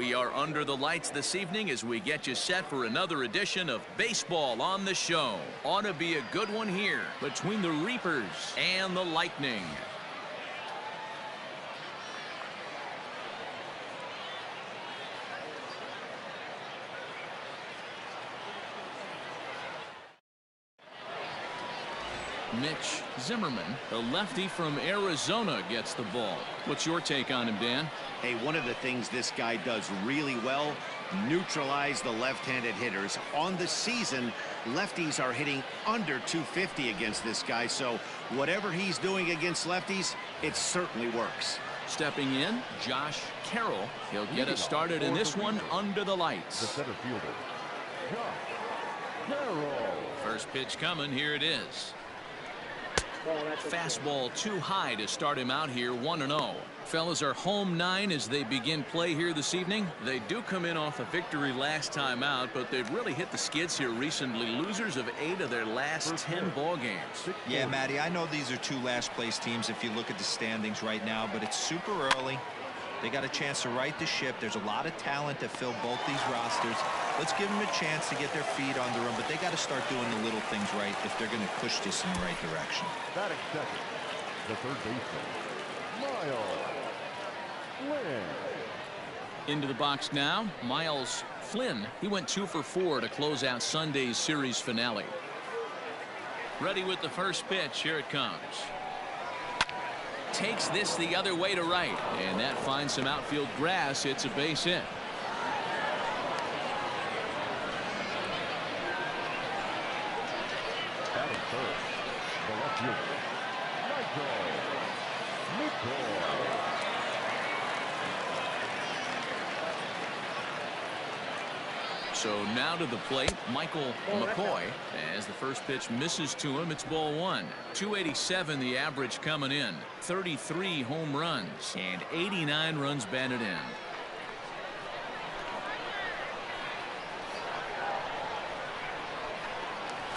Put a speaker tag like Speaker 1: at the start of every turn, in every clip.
Speaker 1: We are under the lights this evening as we get you set for another edition of Baseball on the Show. Ought to be a good one here between the Reapers and the Lightning. Mitch Zimmerman, the lefty from Arizona, gets the ball. What's your take on him, Dan?
Speaker 2: Hey, one of the things this guy does really well, neutralize the left-handed hitters. On the season, lefties are hitting under 250 against this guy, so whatever he's doing against lefties, it certainly works.
Speaker 1: Stepping in, Josh Carroll. He'll get us started in this one under the lights.
Speaker 3: The center fielder, Josh Carroll.
Speaker 1: First pitch coming. Here it is. Fastball too high to start him out here, 1-0. Fellas are home 9 as they begin play here this evening. They do come in off a victory last time out, but they've really hit the skids here recently. Losers of 8 of their last 10 ball games.
Speaker 4: Yeah, Matty, I know these are 2 last place teams if you look at the standings right now, but it's super early. They got a chance to right the ship. There's a lot of talent to fill both these rosters. Let's give them a chance to get their feet under them, but they got to start doing the little things right if they're going to push this in the right direction.
Speaker 3: Batting second, the third baseman, Flynn.
Speaker 1: Into the box now, Miles Flynn. He went 2 for 4 to close out Sunday's series finale. Ready with the first pitch. Here it comes. Takes this the other way to right, and that finds some outfield grass. It's a base hit.
Speaker 3: Batting first, the left fielder, Michael.
Speaker 1: So now to the plate, Michael McCoy. As the first pitch misses to him, it's ball 1. 287 the average coming in. 33 home runs and 89 runs batted in.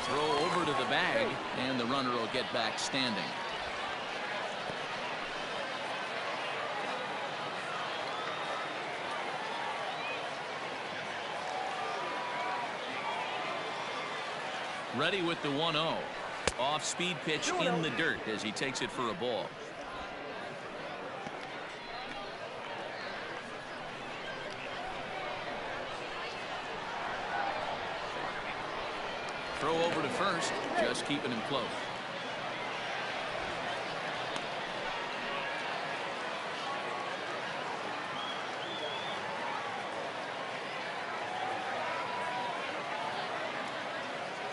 Speaker 1: Throw over to the bag, and the runner will get back standing. Ready with the 1-0. Off-speed pitch in the dirt as he takes it for a ball. Throw over to first, just keeping him close.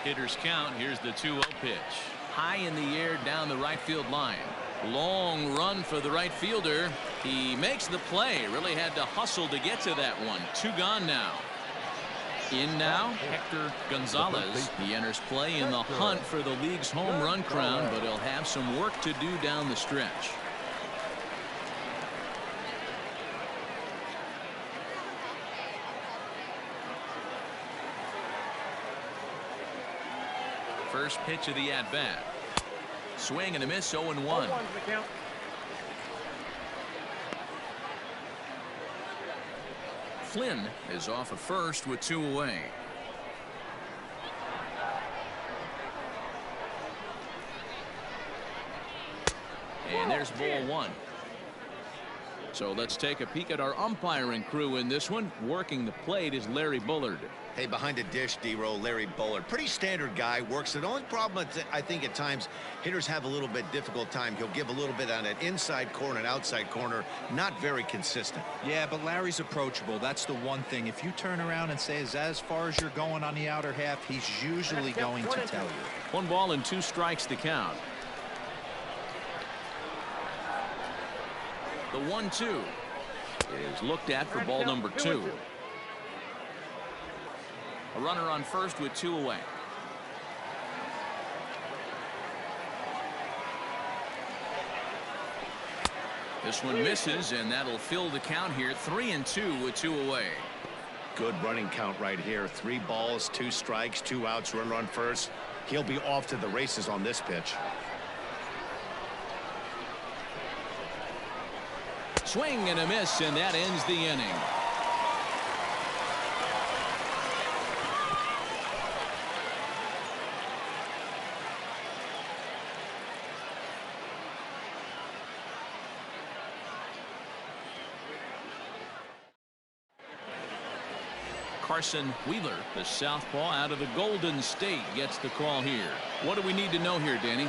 Speaker 1: Hitters count. Here's the 2-0 pitch. High in the air down the right field line. Long run for the right fielder. He makes the play. Really had to hustle to get to that one. 2 gone now. In now, Hector Gonzalez. He enters play in the hunt for the league's home run crown, but he'll have some work to do down the stretch. First pitch of the at-bat. Swing and a miss, 0-1. Flynn is off at first with 2 away. And there's ball 1. So let's take a peek at our umpiring crew in this one. Working the plate is Larry Bullard.
Speaker 2: Hey, behind the dish, D-Roll, Larry Bullard. Pretty standard guy, works it. The only problem, I think, at times, hitters have a little bit difficult time. He'll give a little bit on an inside corner and outside corner. Not very consistent.
Speaker 4: Yeah, but Larry's approachable. That's the one thing. If you turn around and say, as far as you're going on the outer half, he's usually going to tell you.
Speaker 1: 1 ball and 2 strikes to count. The 1-2 is looked at for ball number 2. A runner on first with 2 away. This one misses, and that'll fill the count here. 3-2 with 2 away.
Speaker 2: Good running count right here. 3 balls, 2 strikes, 2 outs, runner on first. He'll be off to the races on this pitch.
Speaker 1: Swing and a miss, and that ends the inning. Carson Wheeler, the southpaw out of the Golden State, gets the call here. What do we need to know here, Danny?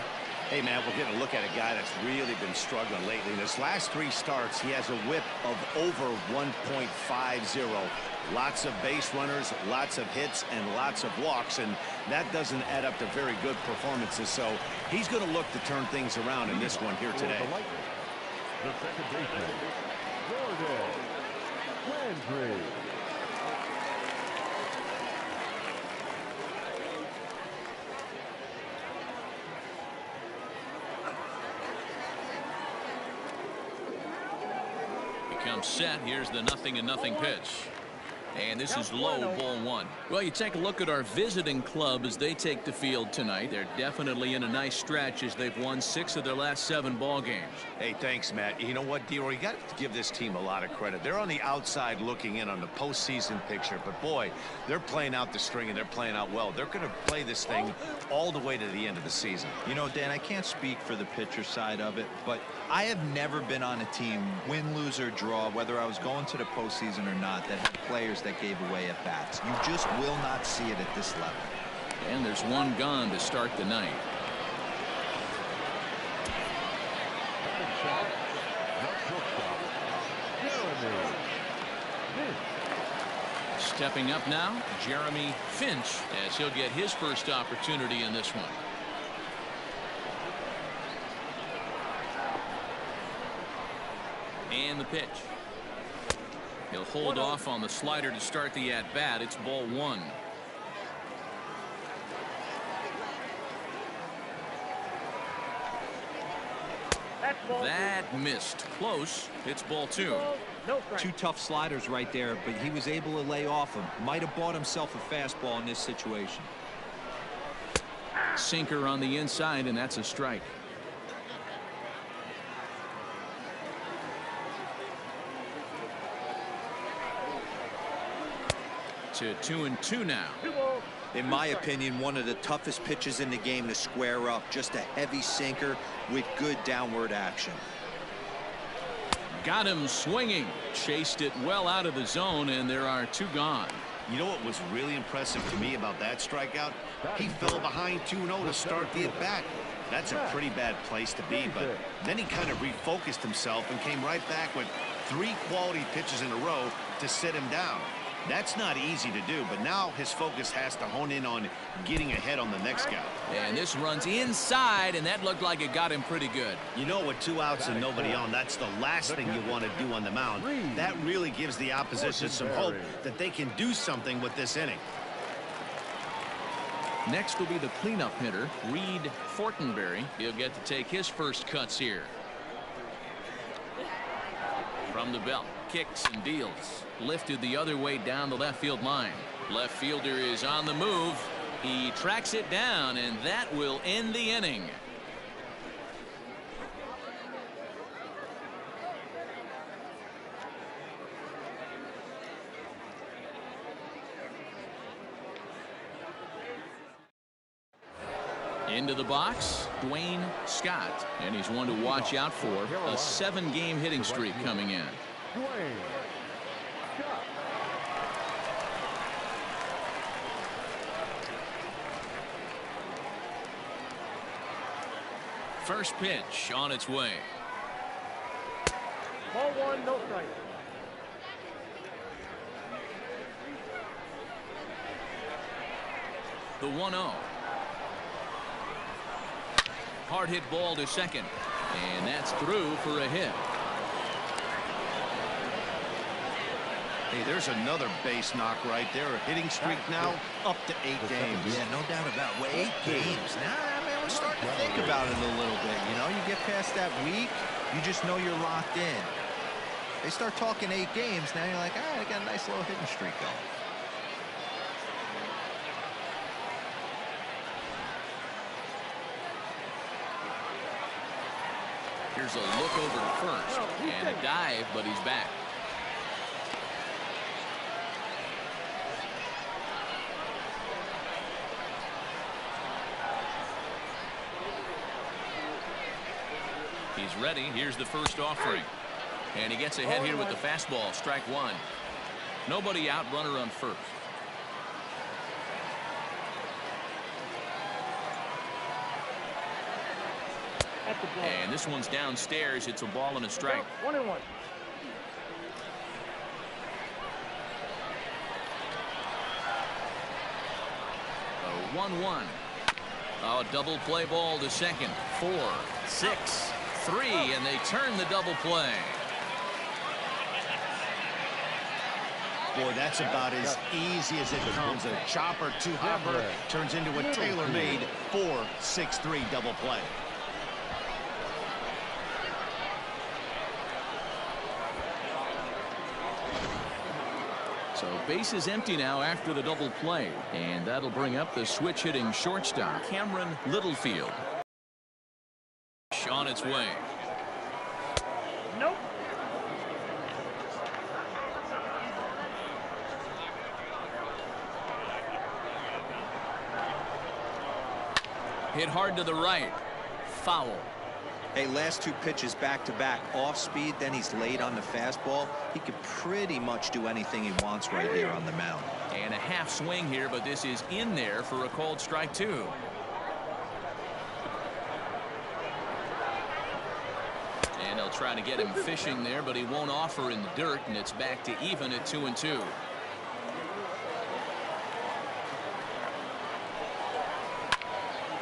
Speaker 2: Hey, man, we're getting a look at a guy that's really been struggling lately. In his last 3 starts, he has a whip of over 1.50. Lots of base runners, lots of hits, and lots of walks, and that doesn't add up to very good performances. So he's going to look to turn things around in this one here today.
Speaker 3: The second baseman, Jordan Landry.
Speaker 1: Comes set. Here's the 0-0 pitch. And this is low, ball 1. Well, you take a look at our visiting club as they take the field tonight. They're definitely in a nice stretch as they've won 6 of their last 7 ball games.
Speaker 2: Hey, thanks, Matt. You know what, D-Roy, you got to give this team a lot of credit. They're on the outside looking in on the postseason picture, but boy, they're playing out the string and they're playing out well. They're going to play this thing all the way to the end of the season.
Speaker 4: You know, Dan, I can't speak for the pitcher side of it, but I have never been on a team, win, lose, or draw, whether I was going to the postseason or not, that had players that gave away at bats. You just will not see it at this level.
Speaker 1: And there's 1 gone to start the night. Stepping up now, Jeremy Finch, as he'll get his first opportunity in this one. And the pitch. He'll hold off on the slider to start the at-bat. It's ball 1. That missed. Close. It's ball 2.
Speaker 4: 2 tough sliders right there, but he was able to lay off him. Might have bought himself a fastball in this situation.
Speaker 1: Sinker on the inside, and that's a strike. To 2-2 now.
Speaker 4: In my opinion, one of the toughest pitches in the game to square up. Just a heavy sinker with good downward action.
Speaker 1: Got him swinging. Chased it well out of the zone, and there are 2 gone.
Speaker 2: You know what was really impressive to me about that strikeout? He fell behind 2-0 to start the at-bat. That's a pretty bad place to be, but then he kind of refocused himself and came right back with 3 quality pitches in a row to sit him down. That's not easy to do, but now his focus has to hone in on getting ahead on the next guy.
Speaker 1: And this runs inside, and that looked like it got him pretty good.
Speaker 2: You know, with 2 outs and nobody on, that's the last thing you want to do on the mound. That really gives the opposition some hope that they can do something with this inning.
Speaker 1: Next will be the cleanup hitter, Reed Fortenberry. He'll get to take his first cuts here. From the belt, kicks and deals. Lifted the other way down the left field line. Left fielder is on the move. He tracks it down, and that will end the inning. Into the box, Dwayne Scott, and he's one to watch out for. A 7-game hitting streak coming in.
Speaker 3: Dwayne Scott.
Speaker 1: First pitch on its way.
Speaker 5: Ball 1, no strike.
Speaker 1: The 1-0. Hard hit ball to second, and that's through for a hit.
Speaker 2: Hey, there's another base knock right there. A hitting streak now up to 8 games.
Speaker 4: Yeah, no doubt about it. Well, 8 games. Now, man, we're starting to think about it a little bit. You know, you get past that week, you just know you're locked in. They start talking 8 games, now you're like, all right, I got a nice little hitting streak going.
Speaker 1: Here's a look over to first, and a dive, but he's back. He's ready. Here's the first offering. And he gets ahead here with the fastball. Strike 1. Nobody out, runner on first. And this one's downstairs. It's a ball and a strike.
Speaker 3: 1-1.
Speaker 1: 1-1. Oh, double play ball to second. 4, 6, 3, and they turn the double play.
Speaker 2: Boy, that's about as easy as it comes. A chopper to hopper turns into a tailor-made 4-6-3 double play.
Speaker 1: So base is empty now after the double play, and that'll bring up the switch hitting shortstop Cameron Littlefield. On its way.
Speaker 3: Nope.
Speaker 1: Hit hard to the right. Foul.
Speaker 4: Hey, last 2 pitches back-to-back off speed, then he's late on the fastball. He could pretty much do anything he wants right here on the mound.
Speaker 1: And a half swing here, but this is in there for a called strike 2. And they'll try to get him fishing there, but he won't offer in the dirt, and it's back to even at 2-2.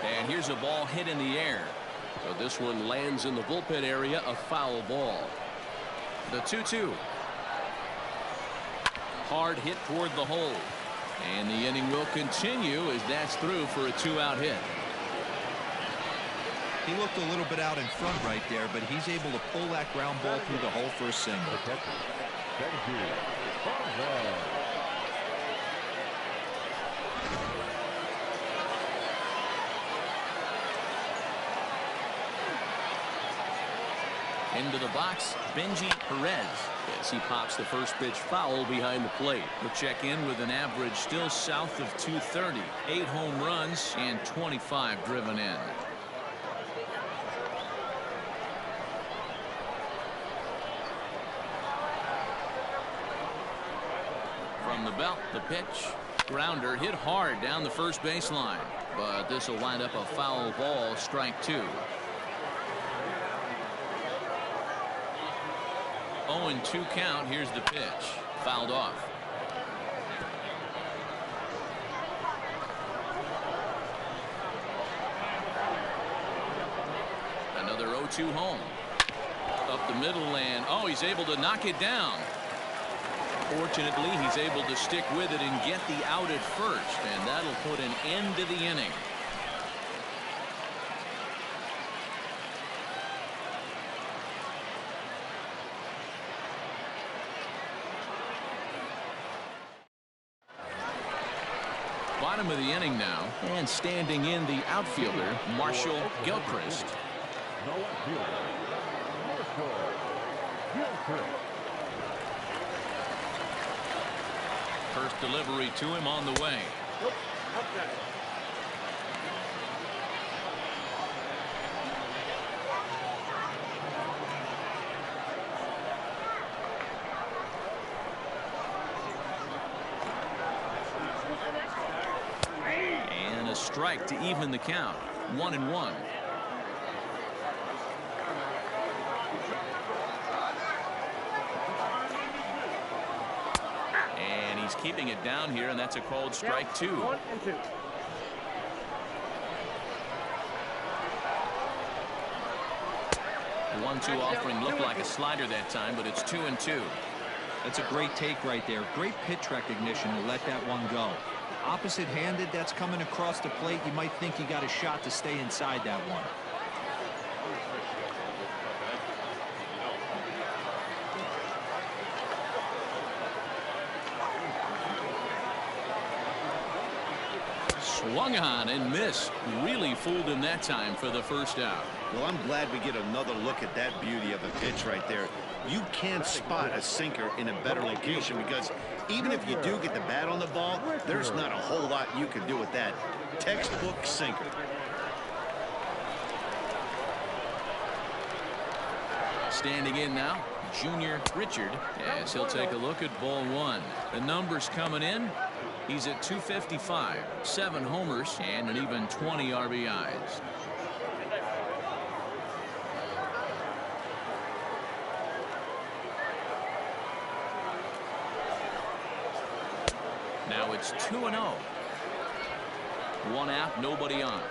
Speaker 1: And here's a ball hit in the air. So this one lands in the bullpen area, a foul ball. The 2-2. Hard hit toward the hole. And the inning will continue as that's through for a 2-out hit.
Speaker 4: He looked a little bit out in front right there, but he's able to pull that ground ball through the hole for a single.
Speaker 3: Benji Perez.
Speaker 1: Into the box, Benji Perez, as he pops the first pitch foul behind the plate. He'll check in with an average still south of 230, 8 home runs and 25 driven in. From the belt, the pitch. Grounder hit hard down the first baseline, but this will wind up a foul ball, strike 2. 0-2 count. Here's the pitch. Fouled off. Another 0-2 home. Up the middle, and oh, he's able to knock it down. Fortunately, he's able to stick with it and get the out at first, and that'll put an end to the inning. Bottom of the inning now, and standing in the outfielder, Marshall Gilchrist.
Speaker 3: No outfielder, Marshall Gilchrist.
Speaker 1: First delivery to him on the way.
Speaker 3: Nope. Okay.
Speaker 1: And a strike to even the count. 1-1. And he's keeping it down here, and that's a called strike 2.
Speaker 3: 1-2.
Speaker 1: 1-2 offering looked like a slider that time, but it's 2-2.
Speaker 4: That's a great take right there. Great pitch recognition to let that one go. Opposite-handed, that's coming across the plate. You might think you got a shot to stay inside that one.
Speaker 1: Swung on and missed. Really fooled him that time for the first out.
Speaker 2: Well, I'm glad we get another look at that beauty of a pitch right there. You can't spot a sinker in a better location, because even if you do get the bat on the ball, there's not a whole lot you can do with that. Textbook sinker.
Speaker 1: Standing in now, Junior Richard, as he'll take a look at ball 1. The numbers coming in. He's at 255, 7 homers, and an even 20 RBIs. it's 2-0. One out, nobody on.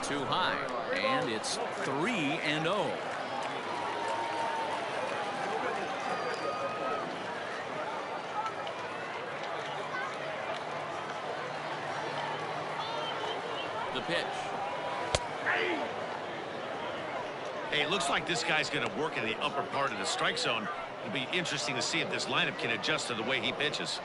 Speaker 1: Too high, and it's 3-0. The pitch.
Speaker 2: Hey, it looks like this guy's going to work in the upper part of the strike zone. It'll be interesting to see if this lineup can adjust to the way he pitches.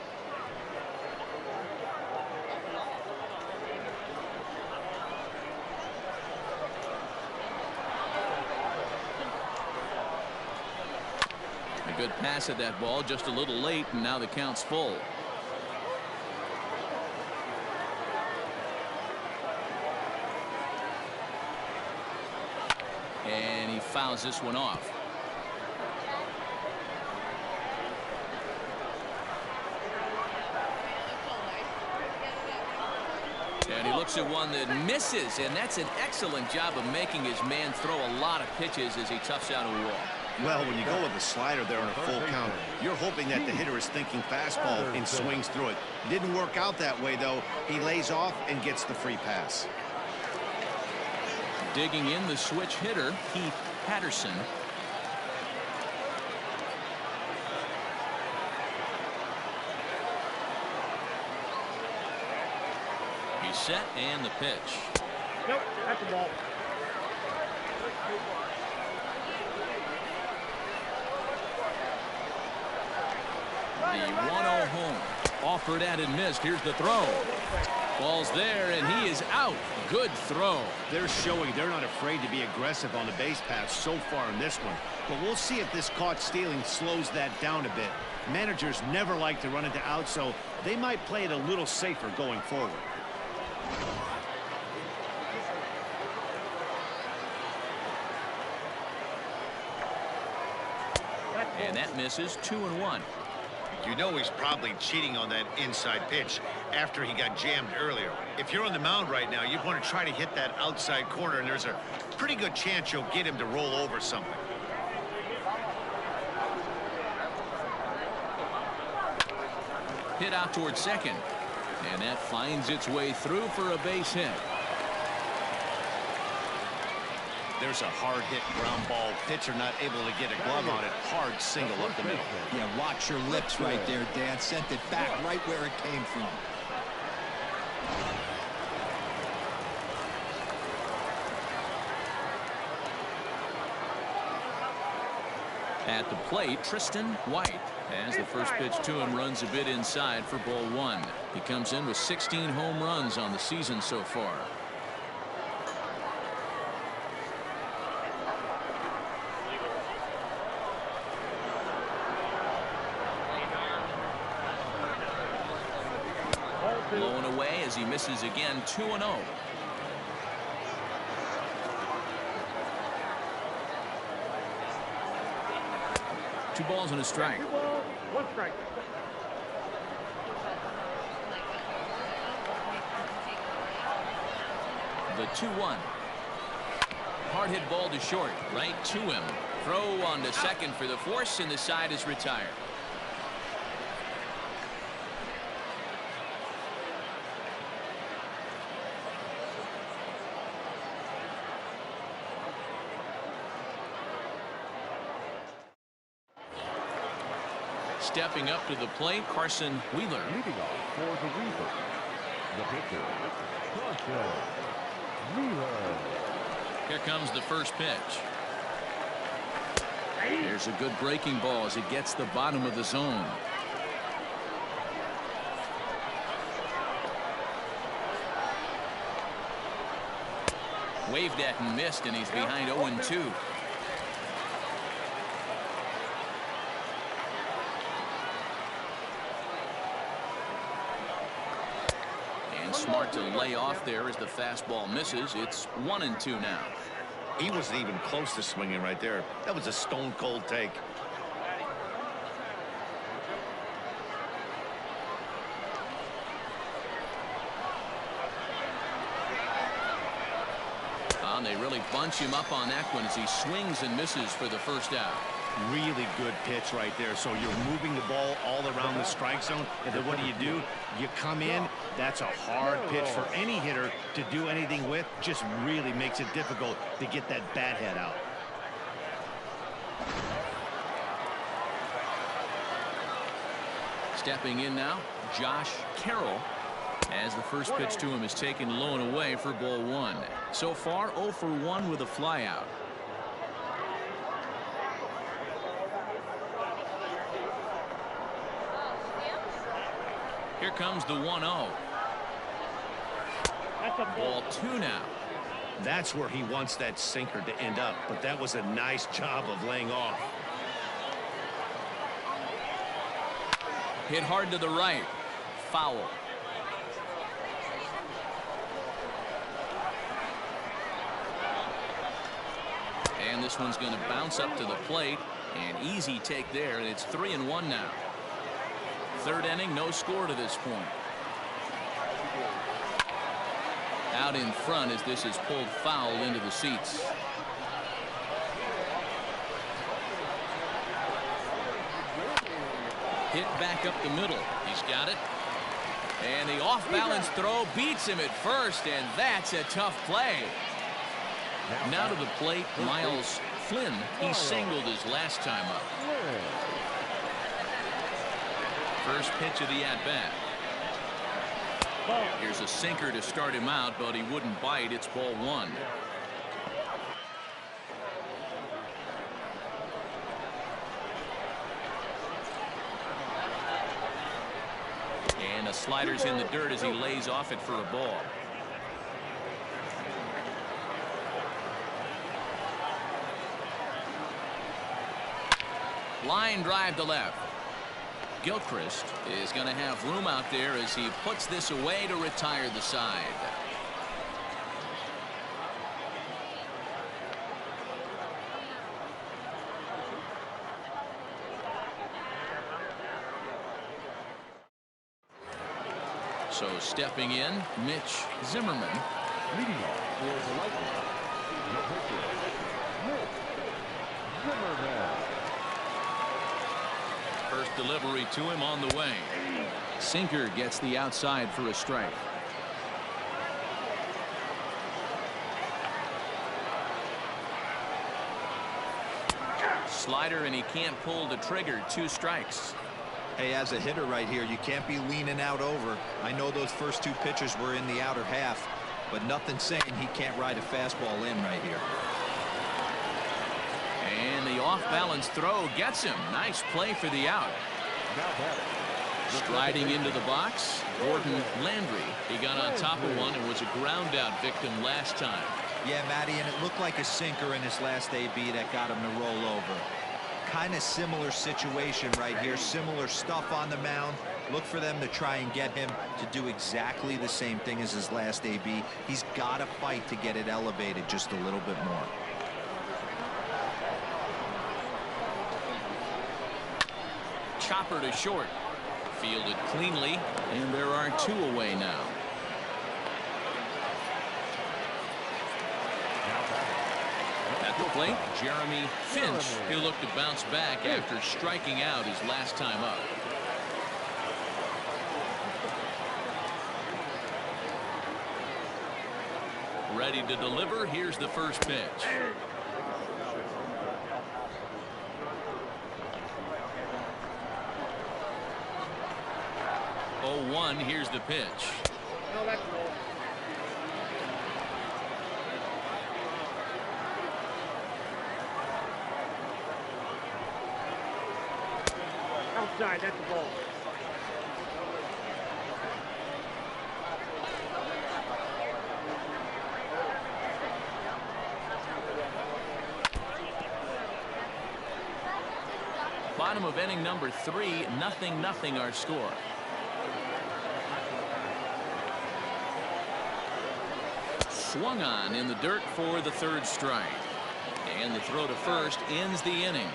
Speaker 1: A good pass at that ball, just a little late, and now the count's full. And he fouls this one off. And he looks at one that misses, and that's an excellent job of making his man throw a lot of pitches as he toughs out a wall.
Speaker 2: Well, when you go with a slider there on a full count, you're hoping that the hitter is thinking fastball and swings through it. Didn't work out that way, though. He lays off and gets the free pass.
Speaker 1: Digging in, the switch hitter, Patterson. He's set, and the pitch.
Speaker 3: Nope, that's the ball.
Speaker 1: The 1-0 home. Offered at and missed. Here's the throw. Ball's there, and he is out. Good throw.
Speaker 2: They're showing they're not afraid to be aggressive on the base paths so far in this one. But we'll see if this caught stealing slows that down a bit. Managers never like to run into outs, so they might play it a little safer going forward.
Speaker 1: And that misses. 2-1.
Speaker 2: You know he's probably cheating on that inside pitch after he got jammed earlier. If you're on the mound right now, you want to try to hit that outside corner, and there's a pretty good chance you'll get him to roll over something.
Speaker 1: Hit out towards second. And that finds its way through for a base hit.
Speaker 2: There's a hard hit ground ball. Pitcher not able to get a glove on it. Hard single up the middle.
Speaker 4: Yeah, watch your lips right there, Dan. Sent it back right where it came from.
Speaker 1: At the plate, Tristan White. As the first pitch to him runs a bit inside for ball one. He comes in with 16 home runs on the season so far. Blown away as he misses again. 2-0. Two balls and a strike.
Speaker 3: 2 balls, 1 strike.
Speaker 1: The 2-1. Hard hit ball to short. Right to him. Throw on to second for the force, and the side is retired. Stepping up to the plate, Carson Wheeler.
Speaker 3: Leading off for the Weaver, the pitcher, Carson Wheeler.
Speaker 1: Here comes the first pitch. There's a good breaking ball as it gets the bottom of the zone. Waved at and missed, and he's behind 0-2. Smart to lay off there as the fastball misses. It's 1-2 now.
Speaker 2: He wasn't even close to swinging right there. That was a stone cold take.
Speaker 1: And they really bunch him up on that one as he swings and misses for the first out.
Speaker 2: Really good pitch right there. So you're moving the ball all around the strike zone, and then what do? You come in. That's a hard pitch for any hitter to do anything with. Just really makes it difficult to get that bat head out.
Speaker 1: Stepping in now, Josh Carroll, as the first pitch to him is taken low and away for ball 1. So far 0 for 1 with a flyout. Here comes the 1-0. Ball 2 now.
Speaker 2: That's where he wants that sinker to end up, but that was a nice job of laying off.
Speaker 1: Hit hard to the right. Foul. And this one's going to bounce up to the plate. An easy take there, and it's 3-1 now. Third inning, no score to this point. Out in front as this is pulled foul into the seats. Hit back up the middle. He's got it. And the off-balance throw beats him at first, and that's a tough play. Now to the plate, Miles Flynn. He singled his last time up. First pitch of the at-bat. Here's a sinker to start him out, but he wouldn't bite. It's ball 1. And a slider's in the dirt as he lays off it for a ball. Line drive to left. Gilchrist is going to have room out there as he puts this away to retire the side. So stepping in, Mitch Zimmerman.
Speaker 3: Leading off for the Lightning, the pitcher, Mitch Zimmerman.
Speaker 1: First delivery to him on the way. Sinker gets the outside for a strike. Slider, and he can't pull the trigger. 2 strikes.
Speaker 4: Hey, as a hitter right here, you can't be leaning out over. I know those first 2 pitches were in the outer half, but nothing saying he can't ride a fastball in right here.
Speaker 1: And the off-balance throw gets him. Nice play for the out. Striding into the box, Gordon Landry. He got on top of one and was a ground-out victim last time.
Speaker 4: Yeah, Matty, and it looked like a sinker in his last AB that got him to roll over. Kind of similar situation right here. Similar stuff on the mound. Look for them to try and get him to do exactly the same thing as his last AB. He's got to fight to get it elevated just a little bit more.
Speaker 1: Chopper to short. Fielded cleanly, and there are 2 away now. At the plate, Jeremy Finch. He'll look to bounce back after striking out his last time up. Ready to deliver. Here's the first pitch. Oh, 1. Here's the pitch.
Speaker 5: No, that's cool. Outside, that's the ball.
Speaker 1: Bottom of inning number 3, 0-0 our score. Swung on in the dirt for the 3rd strike. And the throw to first ends the inning.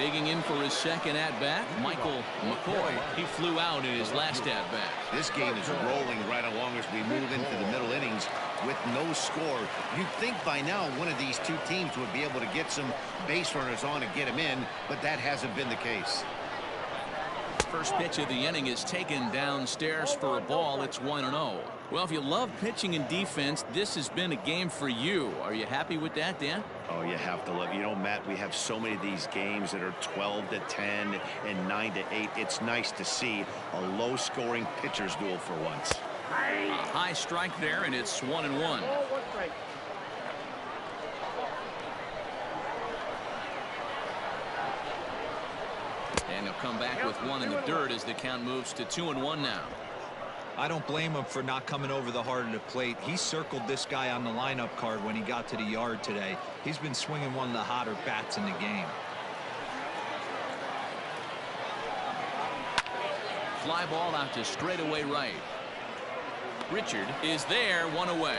Speaker 1: Digging in for his second at-bat, Michael McCoy. He flew out in his last at-bat.
Speaker 2: This game is rolling right along as we move into the middle innings with no score. You'd think by now one of these two teams would be able to get some base runners on and get them in, but that hasn't been the case.
Speaker 1: First pitch of the inning is taken downstairs for a ball. It's 1-0. Well, if you love pitching and defense, this has been a game for you. Are you happy with that, Dan?
Speaker 2: Oh, you have to love. You know, Matt, we have so many of these games that are 12-10 and 9-8. It's nice to see a low-scoring pitcher's duel for once.
Speaker 1: A high strike there, and it's 1-1. And he'll come back with one in the dirt as the count moves to 2-1 now.
Speaker 4: I don't blame him for not coming over the heart of the plate. He circled this guy on the lineup card when he got to the yard today. He's been swinging one of the hotter bats in the game.
Speaker 1: Fly ball out to straightaway right. Richard is there, one away.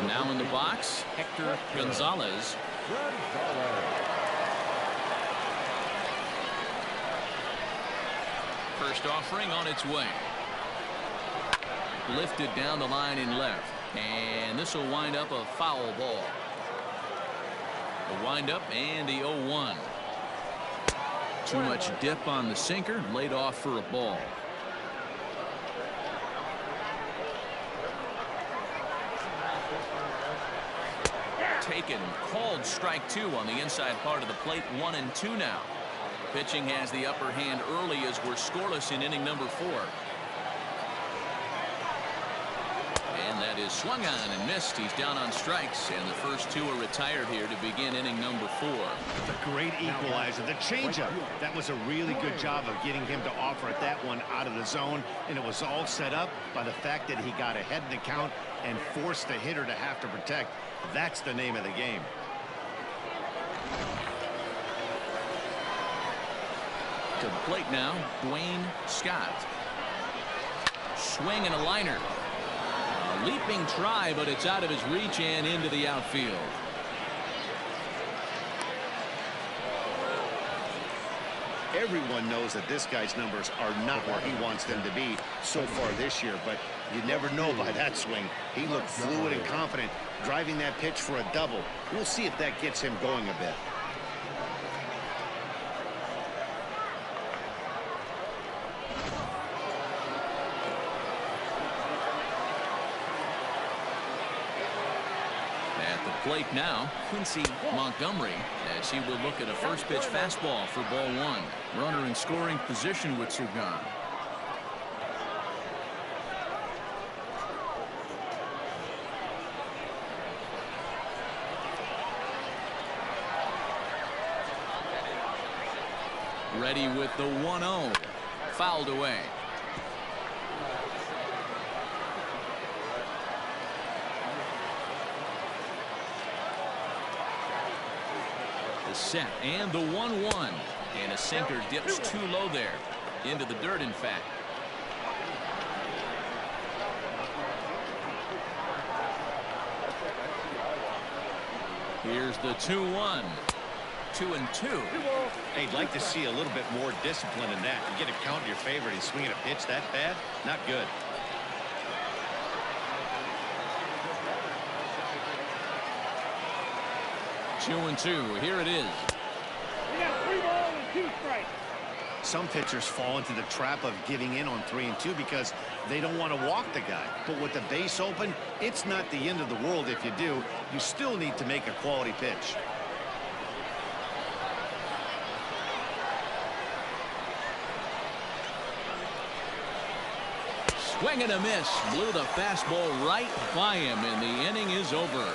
Speaker 1: Now in the box, Hector Gonzalez. First offering on its way. Lifted down the line in left. And this will wind up a foul ball. The windup and the 0-1. Too much dip on the sinker, laid off for a ball. Taken, called strike 2 on the inside part of the plate. 1-2 now. Pitching has the upper hand early as we're scoreless in inning number 4. And that is swung on and missed. He's down on strikes, and the first 2 are retired here to begin inning number 4.
Speaker 2: The great equalizer, the changeup. That was a really good job of getting him to offer at that one out of the zone, and it was all set up by the fact that he got ahead in the count and forced the hitter to have to protect. That's the name of the game.
Speaker 1: To the plate now, Dwayne Scott. Swing and a liner. A leaping try, but it's out of his reach and into the outfield.
Speaker 2: Everyone knows that this guy's numbers are not where he wants them to be so far this year, but you never know by that swing. He looked fluid and confident, driving that pitch for a double. We'll see if that gets him going a bit.
Speaker 1: Plate now, Quincy Montgomery, as he will look at a first pitch fastball for ball 1. Runner in scoring position with 2 gone. Ready with the 1-0. Fouled away. Set and the 1-1, and a sinker dips too low there into the dirt. In fact, here's the 2-1. 2-2.
Speaker 2: Hey, I'd like to see a little bit more discipline in that. You get a count in your favor and swinging a pitch that bad, not good.
Speaker 1: Two and 2. Here it is.
Speaker 5: We got 3 balls and 2 strikes.
Speaker 2: Some pitchers fall into the trap of giving in on 3 and 2 because they don't want to walk the guy. But with the base open, it's not the end of the world if you do. You still need to make a quality pitch.
Speaker 1: Swing and a miss. Blew the fastball right by him, and the inning is over.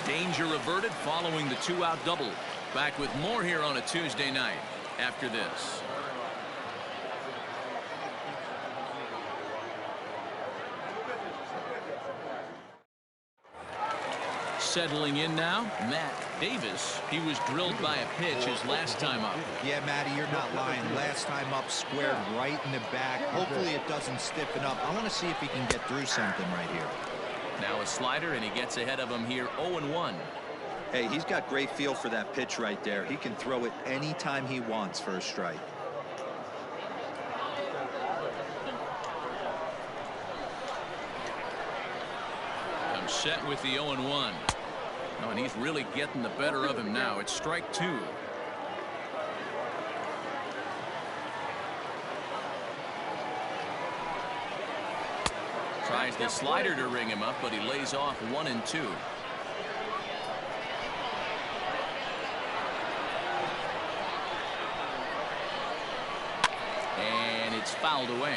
Speaker 1: Danger averted following the 2-out double. Back with more here on a Tuesday night after this. Settling in now, Matt Davis. He was drilled by a pitch his last time up.
Speaker 4: Yeah, Matty, you're not lying. Last time up, squared right in the back. Hopefully it doesn't stiffen up. I want to see if he can get through something right here.
Speaker 1: Now a slider, and he gets ahead of him here 0-1.
Speaker 4: Hey, he's got great feel for that pitch right there. He can throw it anytime he wants for a strike.
Speaker 1: I'm set with the 0-1. Oh, and he's really getting the better of him now. It's strike 2. Tries the slider to ring him up, but he lays off 1-2. And it's fouled away.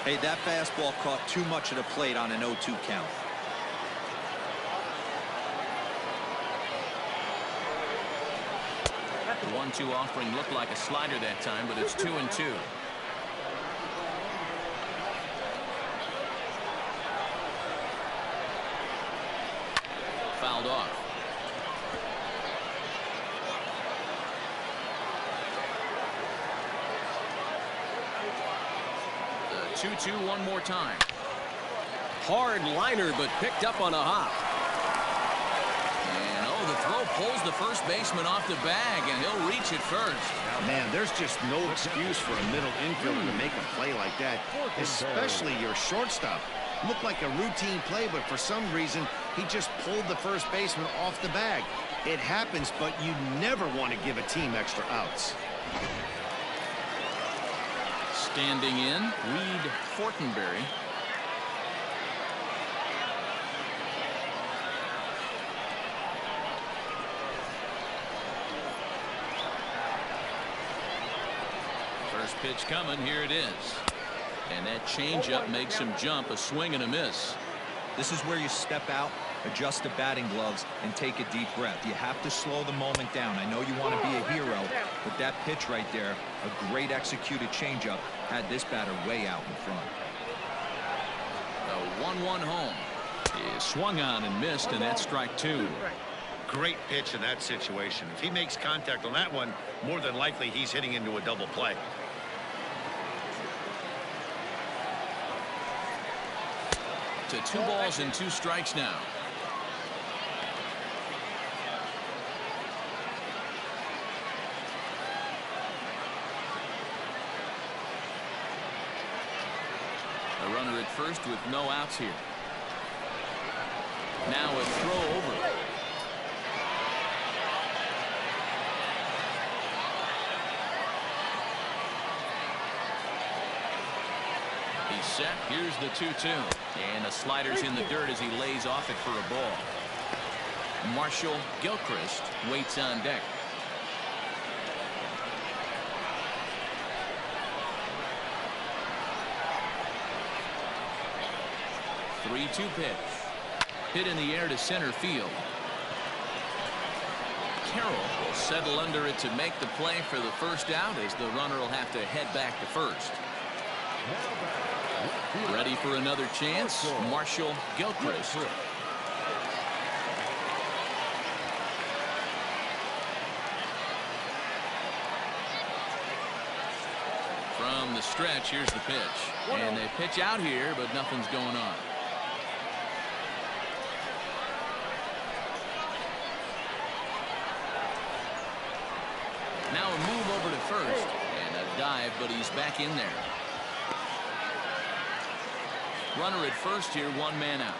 Speaker 4: Hey, that fastball caught too much of the plate on an 0-2 count.
Speaker 1: The 1-2 offering looked like a slider that time, but it's 2-2. Fouled off. The 2-2 one more time.
Speaker 6: Hard liner, but picked up on a hop.
Speaker 1: And oh, the throw pulls the first baseman off the bag, and he'll reach it first.
Speaker 2: Man, there's just no excuse for a middle infielder to make a play like that, especially your shortstop. Looked like a routine play, but for some reason, he just pulled the first baseman off the bag. It happens, but you never want to give a team extra outs.
Speaker 1: Standing in, Reed Fortenberry. First pitch coming, here it is. And that changeup makes him jump, a swing and a miss.
Speaker 4: This is where you step out, adjust the batting gloves, and take a deep breath. You have to slow the moment down. I know you want to be a hero, but that pitch right there, a great executed changeup, had this batter way out in front.
Speaker 1: The 1-1 home is swung on and missed, and that's strike 2.
Speaker 7: Great pitch in that situation. If he makes contact on that one, more than likely he's hitting into a double play.
Speaker 1: To 2 balls and 2 strikes now. A runner at first with no outs here. Now a throw over. He's set. Here's the 2-2. And the slider's in the dirt as he lays off it for a ball. Marshall Gilchrist waits on deck. Three-2 pitch. Hit in the air to center field. Carroll will settle under it to make the play for the first out, as the runner will have to head back to first. Ready for another chance, Marshall Gilchrist. From the stretch, here's the pitch. And they pitch out here, but nothing's going on. Now a move over to first. And a dive, but he's back in there. Runner at first here, 1 man out.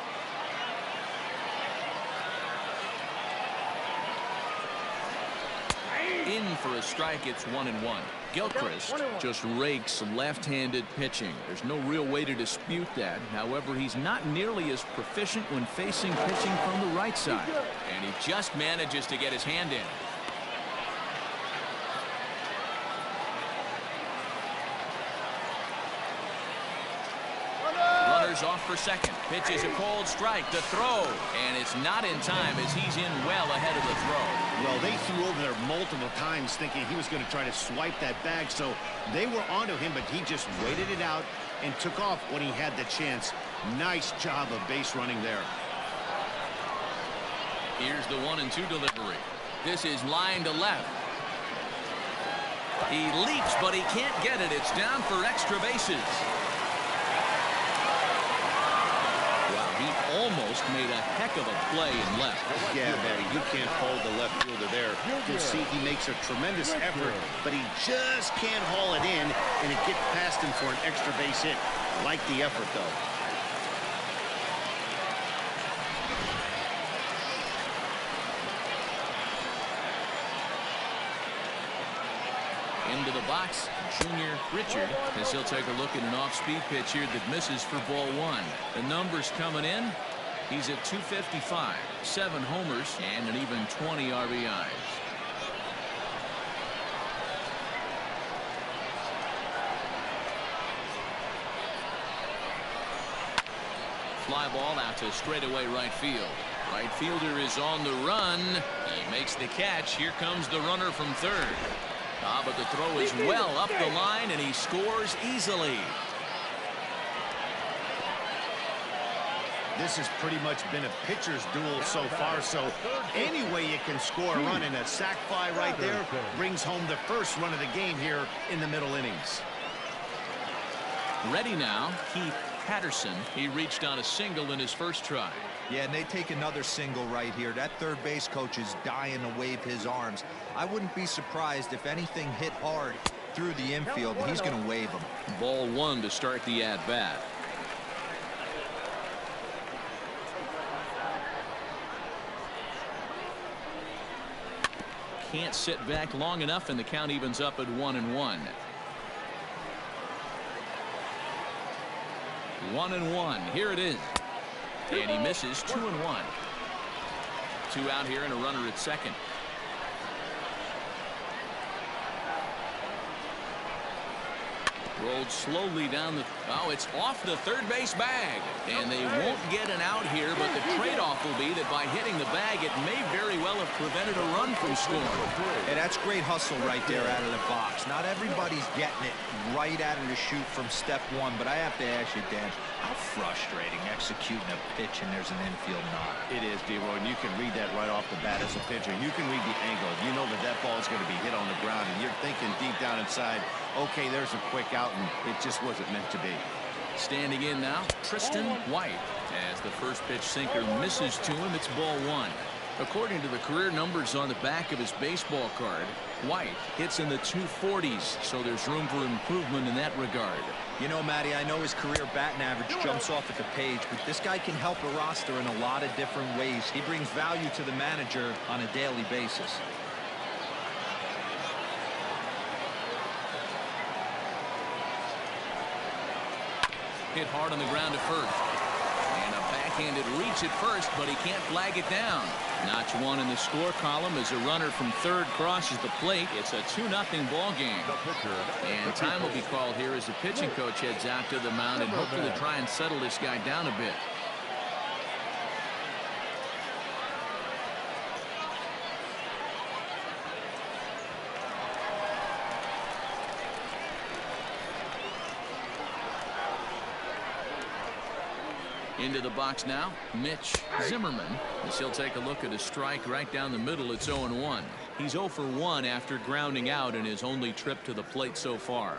Speaker 1: In for a strike, it's 1-1. Gilchrist just rakes left-handed pitching. There's no real way to dispute that. However, he's not nearly as proficient when facing pitching from the right side. And he just manages to get his hand in. Off for second. Pitch is a cold strike. The throw, and it's not in time as he's in well ahead of the throw.
Speaker 2: Well, they threw over there multiple times thinking he was going to try to swipe that bag, so they were onto him, but he just waited it out and took off when he had the chance. Nice job of base running there.
Speaker 1: Here's the 1-2 delivery. This is line to left. He leaps, but he can't get it. It's down for extra bases. almost made a heck of a play in left.
Speaker 2: Yeah, Matty, you can't hold the left fielder there. You can see he makes a tremendous effort, but he just can't haul it in, and it gets past him for an extra base hit. Like the effort, though.
Speaker 1: Into the box, Junior Richard, as he'll take a look at an off-speed pitch here that misses for ball one. The numbers coming in, he's at 255, 7 homers, and an even 20 RBIs. Fly ball out to straightaway right field. Right fielder is on the run. He makes the catch. Here comes the runner from third. But the throw is well up the line, and he scores easily.
Speaker 2: This has pretty much been a pitcher's duel so far, so any way you can score a run, and a sac fly right there brings home the first run of the game here in the middle innings.
Speaker 1: Ready now, Keith Patterson. He reached on a single in his first try.
Speaker 4: Yeah, and they take another single right here. That third base coach is dying to wave his arms. I wouldn't be surprised if anything hit hard through the infield. He's going to wave them.
Speaker 1: Ball one to start the at-bat. Can't sit back long enough, and the count evens up at 1-1. 1-1. Here it is. And he misses. 2-1. 2 out here and a runner at second. Rolled slowly down the... Oh, it's off the third base bag. And they won't get an out here, but the trade-off will be that by hitting the bag, it may very well have prevented a run from scoring.
Speaker 4: Yeah, that's great hustle right there out of the box. Not everybody's getting it right out of the chute from step one, but I have to ask you, Dan, how frustrating executing a pitch and there's an infield knock.
Speaker 2: It is, D-Roy, and you can read that right off the bat as a pitcher. You can read the angle. You know that that ball is going to be hit on the ground, and you're thinking deep down inside, okay, there's a quick out, and it just wasn't meant to be.
Speaker 1: Standing in now, Tristan White. As the first pitch sinker misses to him, it's ball one. According to the career numbers on the back of his baseball card, White hits in the 240s, so there's room for improvement in that regard.
Speaker 4: You know, Matty, I know his career batting average jumps off at the page, but this guy can help a roster in a lot of different ways. He brings value to the manager on a daily basis.
Speaker 1: Hit hard on the ground to first. And a backhanded reach at first, but he can't flag it down. Notch one in the score column as a runner from third crosses the plate. It's a 2-0 ball game. And time will be called here as the pitching coach heads out to the mound and hopefully try and settle this guy down a bit. Into the box now, Mitch Zimmerman, as he'll take a look at a strike right down the middle. It's 0-1. He's 0 for 1 after grounding out in his only trip to the plate so far.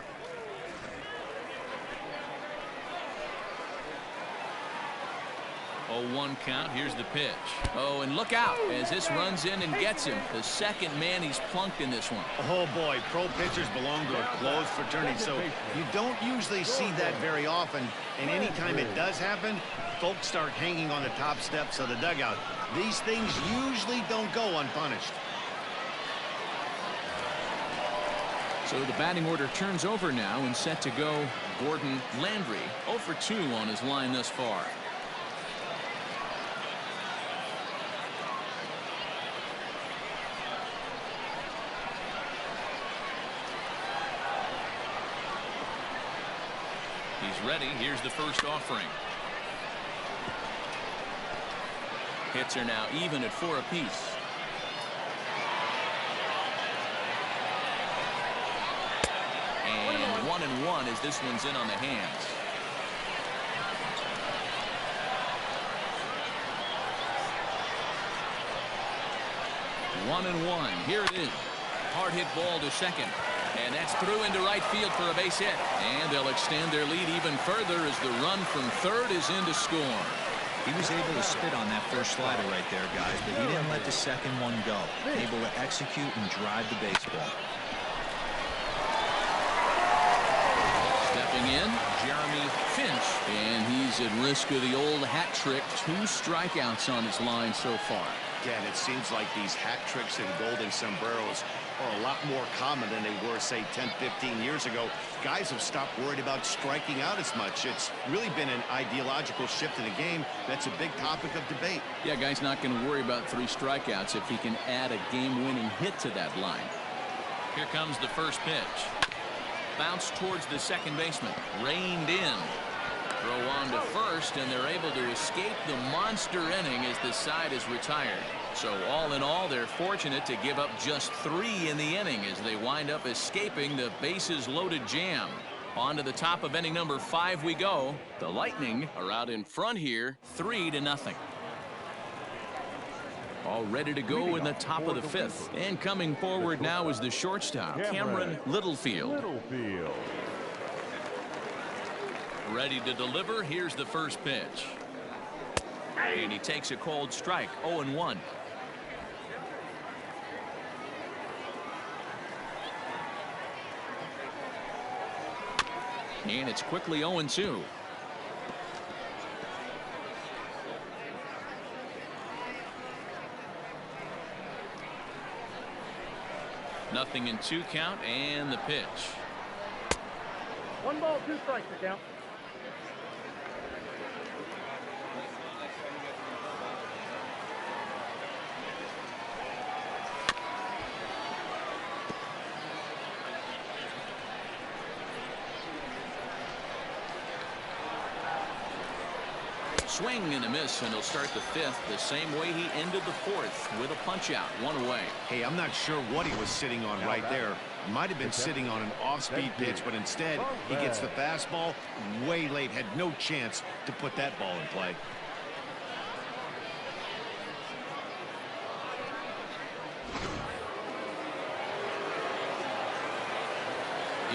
Speaker 1: Oh, 1 count. Here's the pitch. Oh, and look out as this runs in and gets him. The second man he's plunked in this one.
Speaker 2: Oh, boy, pro pitchers belong to a closed fraternity, so you don't usually see that very often. And anytime it does happen, folks start hanging on the top steps of the dugout. These things usually don't go unpunished.
Speaker 1: So the batting order turns over now and set to go Gordon Landry. 0 for 2 on his line thus far. He's ready. Here's the first offering. Hits are now even at 4 apiece. And 1-1 as this one's in on the hands. One and one. Here it is. Hard hit ball to second. And that's through into right field for a base hit. And they'll extend their lead even further as the run from third is in to score.
Speaker 4: He was able to spit on that first slider right there, guys, but he didn't let the second one go. Able to execute and drive the baseball.
Speaker 1: Stepping in, Jeremy Finch, and he's at risk of the old hat trick. 2 strikeouts on his line so far.
Speaker 2: Yeah, and it seems like these hat tricks and golden sombreros are a lot more common than they were, say, 10, 15 years ago. Guys have stopped worried about striking out as much. It's really been an ideological shift in the game. That's a big topic of debate.
Speaker 1: Yeah, guy's not going to worry about 3 strikeouts if he can add a game-winning hit to that line. Here comes the first pitch. Bounce towards the second baseman. Reined in. Throw on to first, and they're able to escape the monster inning as the side is retired. So all in all, they're fortunate to give up just 3 in the inning as they wind up escaping the bases loaded jam. On to the top of inning number 5 we go. The Lightning are out in front here, 3-0. All ready to go in the top of the 5th. And coming forward now is the shortstop, Cameron Littlefield. Ready to deliver. Here's the first pitch. And he takes a cold strike, 0-1. And it's quickly 0-2. Nothing in 2 count, and the pitch.
Speaker 5: 1 ball, 2 strikes to count.
Speaker 1: Swing and a miss, and he'll start the 5th the same way he ended the 4th with a punch out, 1 away.
Speaker 2: Hey, I'm not sure what he was sitting on right there. Might have been sitting on an off-speed pitch, but instead he gets the fastball way late. Had no chance to put that ball in play.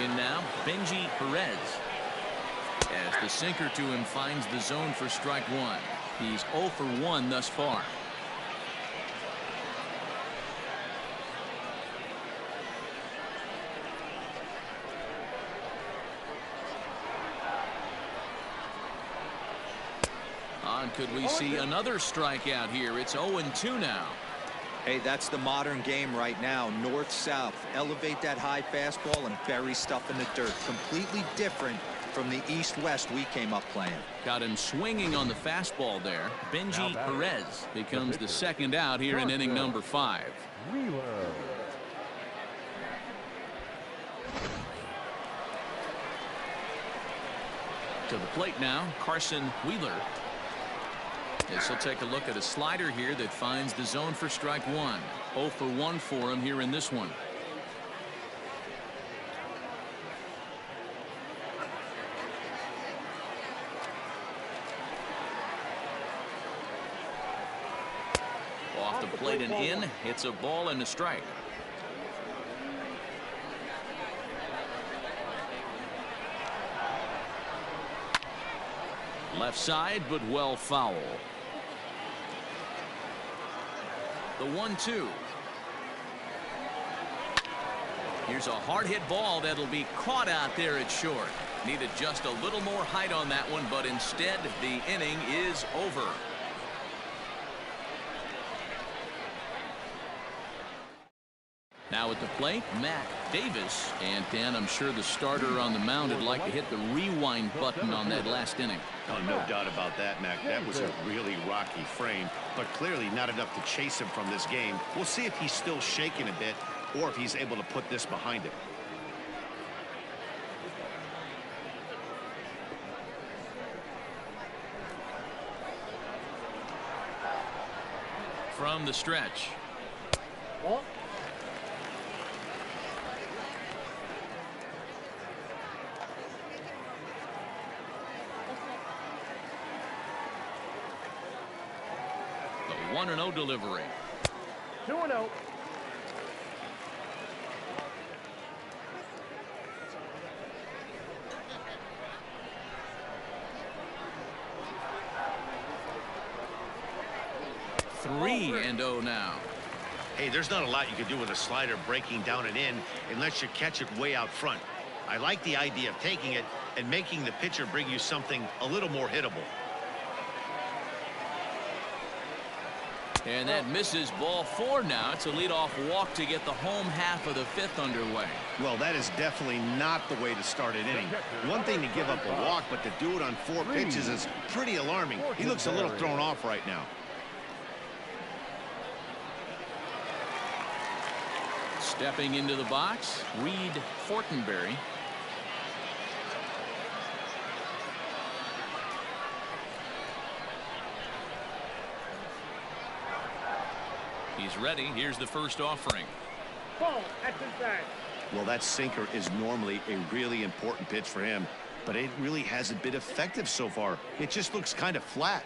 Speaker 1: In now, Benji Perez. As the sinker to him finds the zone for strike 1. He's 0 for 1 thus far. Could we see another strikeout here? It's 0-2 now.
Speaker 4: Hey, that's the modern game right now. North-south. Elevate that high fastball and bury stuff in the dirt. Completely different from the east-west we came up playing.
Speaker 1: Got him swinging on the fastball there. Benji Perez becomes the second out here in inning number 5. To the plate now, Carson Wheeler. This will take a look at a slider here that finds the zone for strike 1. 0 for 1 for him here in this one. Off the plate and in. It's a ball and a strike. Left side, but well foul. The 1-2. Here's a hard hit ball that'll be caught out there at short. Needed just a little more height on that one, but instead the inning is over. Now at the plate, Matt Davis. And Dan, I'm sure the starter on the mound would like to hit the rewind button on that last inning.
Speaker 2: Oh, no doubt about that, Mac. That was a really rocky frame, but clearly not enough to chase him from this game. We'll see if he's still shaking a bit or if he's able to put this behind him.
Speaker 1: From the stretch.
Speaker 5: Ball.
Speaker 1: The 1-0 delivery.
Speaker 5: 2-0.
Speaker 1: 3-0 now.
Speaker 7: Hey, there's not a lot you can do with a slider breaking down and in unless you catch it way out front. I like the idea of taking it and making the pitcher bring you something a little more hittable.
Speaker 1: And that misses. Ball 4 now. It's a leadoff walk to get the home half of the 5th underway.
Speaker 2: Well, that is definitely not the way to start an inning. One thing to give up a walk, but to do it on 4 pitches is pretty alarming. He looks a little thrown off right now.
Speaker 1: Stepping into the box, Reed Fortenberry. He's ready. Here's the first offering.
Speaker 5: Ball at inside.
Speaker 2: Well, that sinker is normally a really important pitch for him, but it really hasn't been effective so far. It just looks kind of flat.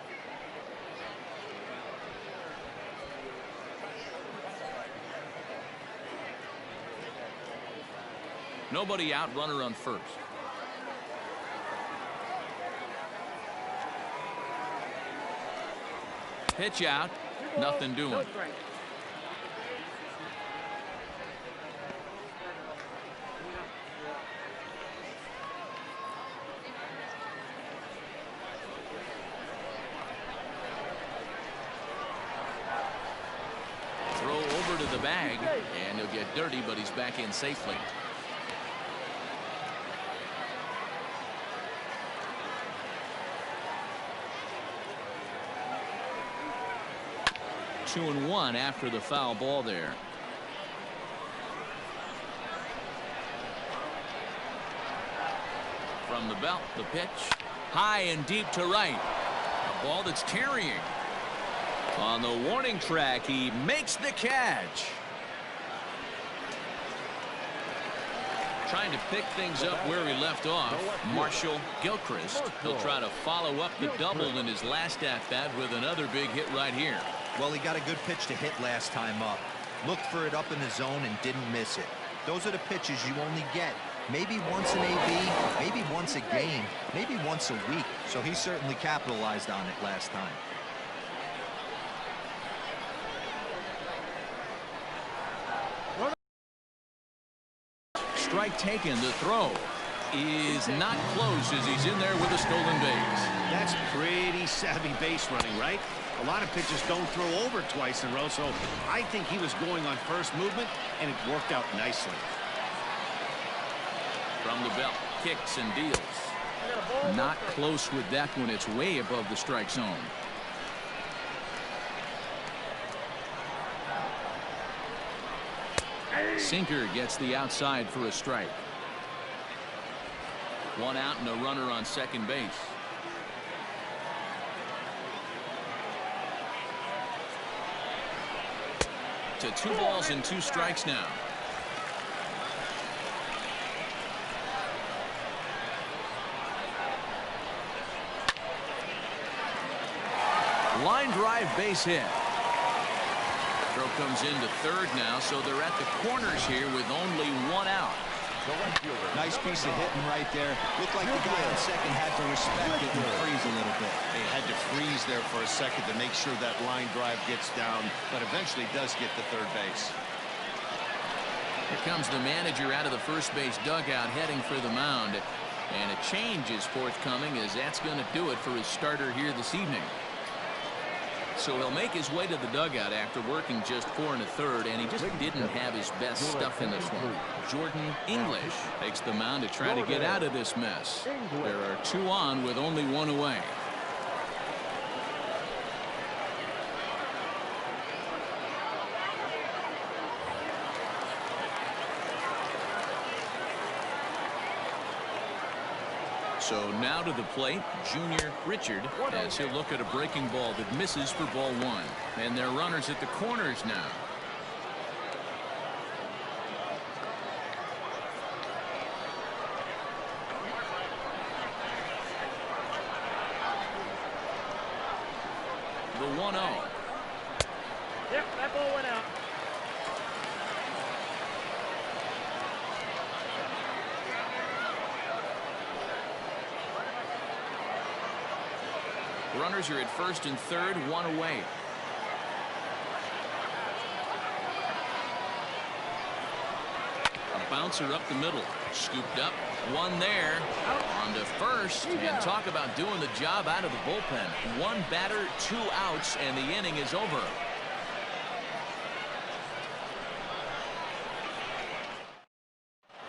Speaker 1: Nobody out, runner on first. Pitch out, nothing doing. Throw over to the bag, and he'll get dirty, but he's back in safely. Two and one after the foul ball there. From the belt, the pitch. High and deep to right. A ball that's carrying. On the warning track, he makes the catch. Trying to pick things up where he left off. Marshall Gilchrist. He'll try to follow up the double in his last at-bat with another big hit right here.
Speaker 4: Well, he got a good pitch to hit last time up. Looked for it up in the zone and didn't miss it. Those are the pitches you only get maybe once in AB, maybe once a game, maybe once a week. So he certainly capitalized on it last time.
Speaker 1: Strike taken. The throw is not close as he's in there with a stolen base.
Speaker 2: That's pretty savvy base running, right? A lot of pitchers don't throw over twice in a row, so I think he was going on first movement, and it worked out nicely.
Speaker 1: From the belt, kicks and deals. Not close with that one. It's way above the strike zone. Sinker gets the outside for a strike. One out and a runner on second base. To 2 balls and 2 strikes now. Line drive base hit. Throw comes into third now, so they're at the corners here with only 1 out.
Speaker 4: Nice piece of hitting right there. Looked like the guy on second had to respect it and freeze a little bit.
Speaker 2: They had to freeze there for a second to make sure that line drive gets down, but eventually does get to third base.
Speaker 1: Here comes the manager out of the first base dugout heading for the mound. And a change is forthcoming, as that's going to do it for his starter here this evening. So he'll make his way to the dugout after working just 4 1/3, and he just didn't have his best stuff in this one. Jordan English takes the mound to try to get out of this mess. There are 2 on with only 1 away. So now to the plate, Junior Richard, as he'll look at a breaking ball that misses for ball 1. And they're runners at the corners now. The 1-0.
Speaker 5: Yep, that ball went out.
Speaker 1: Runners are at first and third, 1 away. bouncer up the middle. Scooped up. One there. On to first. And talk about doing the job out of the bullpen. One batter, 2 outs, and the inning is over.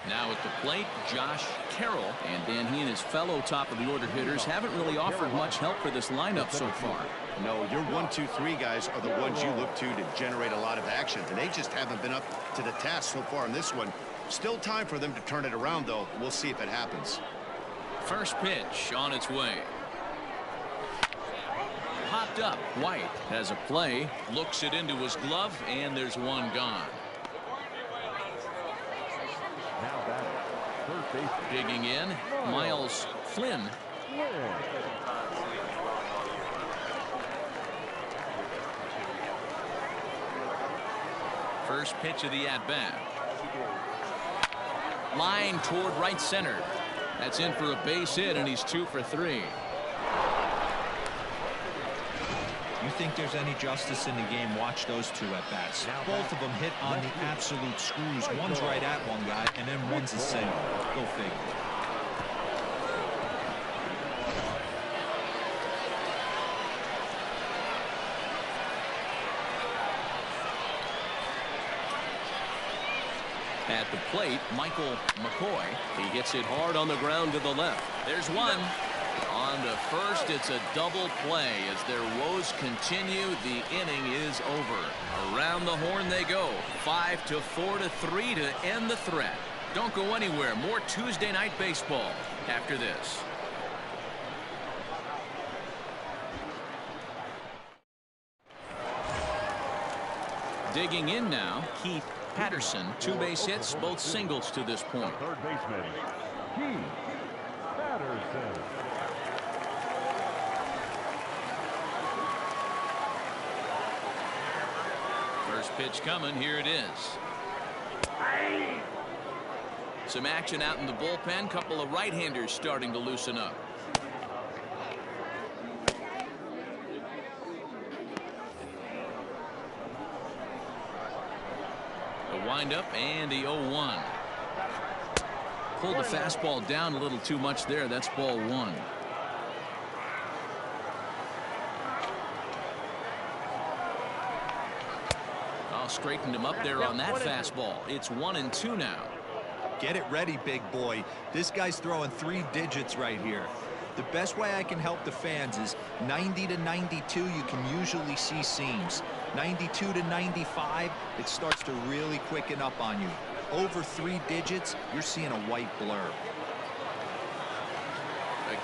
Speaker 1: Now at the plate, Josh Carroll. And then he and his fellow top-of-the-order hitters haven't really offered much help for this lineup so far.
Speaker 2: No, your 1, 2, 3 guys are the ones you look to generate a lot of action, and they just haven't been up to the task so far in this one. Still time for them to turn it around, though. We'll see if it happens.
Speaker 1: First pitch on its way. Popped up. White has a play, looks it into his glove, and there's one gone.
Speaker 3: Now batting, third base.
Speaker 1: Digging in, Miles Flynn. First pitch of the at-bat. Line toward right center. That's in for a base hit, and he's 2 for 3.
Speaker 4: You think there's any justice in the game? Watch those 2 at bats. Both of them hit on the absolute screws. One's right at one guy, and then one's a single. Go figure.
Speaker 1: At the plate, Michael McCoy. He hits it hard on the ground to the left. There's one. On to first, it's a double play. As their woes continue, the inning is over. Around the horn they go. 5 to 4 to 3 to end the threat. Don't go anywhere. More Tuesday night baseball after this. Digging in now, Keith Patterson. 2 base hits, both singles to this point.
Speaker 3: Third baseman, Keith Patterson.
Speaker 1: First pitch coming. Here it is. Some action out in the bullpen. Couple of right-handers starting to loosen up. The windup and the 0-1. Pulled the fastball down a little too much there. That's ball 1. Straightened him up there on that fastball. It's 1-2 now.
Speaker 4: Get it ready, big boy. This guy's throwing 3 digits right here. The best way I can help the fans is 90 to 92. You can usually see seams. 92 to 95, it starts to really quicken up on you. Over 3 digits, you're seeing a white blur.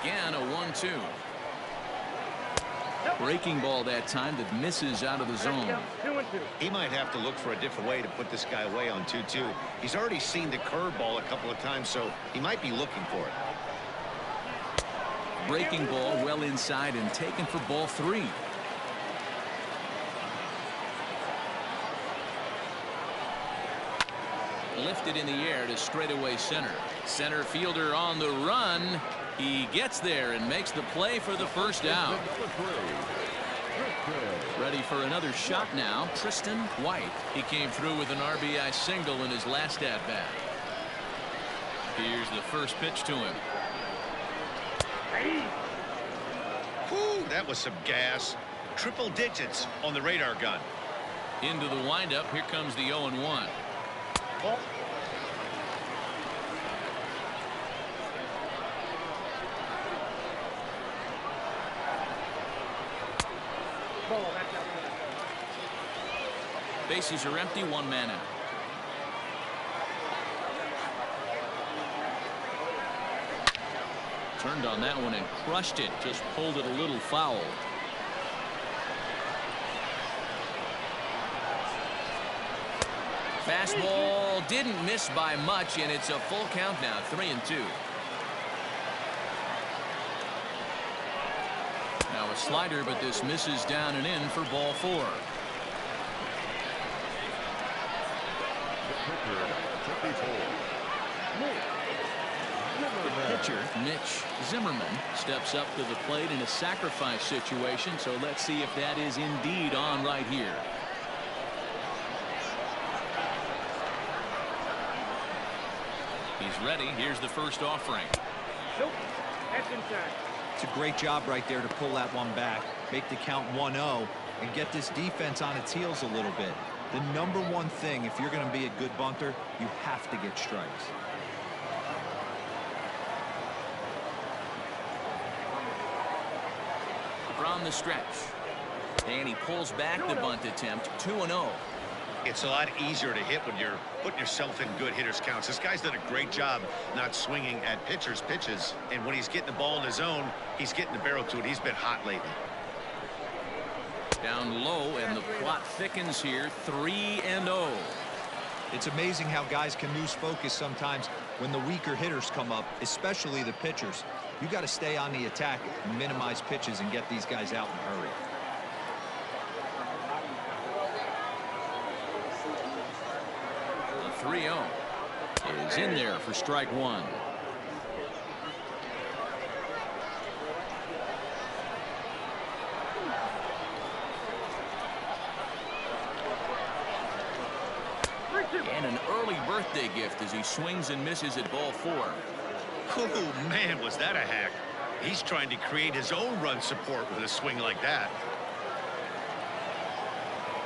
Speaker 1: Again, a 1-2. Breaking ball that time that misses out of the zone.
Speaker 7: He might have to look for a different way to put this guy away on 2-2. He's already seen the curveball a couple of times, so he might be looking for it.
Speaker 1: Breaking ball well inside and taken for ball 3. Lifted in the air to straightaway center. Center fielder on the run. He gets there and makes the play for the first out. Ready for another shot now. Tristan White. He came through with an RBI single in his last at-bat. Here's the first pitch to him.
Speaker 7: Whew, that was some gas. Triple digits on the radar gun.
Speaker 1: Into the windup. Here comes the 0-1. Bases are empty. 1 man out. Turned on that one and crushed it. Just pulled it a little foul. Fastball didn't miss by much, and it's a full count now. 3-2. Now a slider, but this misses down and in for ball 4. The pitcher, Mitch Zimmerman, steps up to the plate in a sacrifice situation, so let's see if that is indeed on right here. He's ready. Here's the first offering.
Speaker 5: Shoot. That's inside.
Speaker 4: It's a great job right there to pull that one back, make the count 1-0, and get this defense on its heels a little bit. The number one thing, if you're going to be a good bunter, you have to get strikes.
Speaker 1: From the stretch. And he pulls back the bunt attempt. 2-0.
Speaker 7: It's a lot easier to hit when you're putting yourself in good hitters counts. This guy's done a great job not swinging at pitchers' pitches. And when he's getting the ball in his zone, he's getting the barrel to it. He's been hot lately.
Speaker 1: Down low, and the plot thickens here. 3-0.
Speaker 4: It's amazing how guys can lose focus sometimes when the weaker hitters come up, especially the pitchers. You got to stay on the attack and minimize pitches and get these guys out in a hurry.
Speaker 1: The 3-0 is in there for strike one. And an early birthday gift as he swings and misses at ball 4.
Speaker 7: Oh, man, was that a hack. He's trying to create his own run support with a swing like that.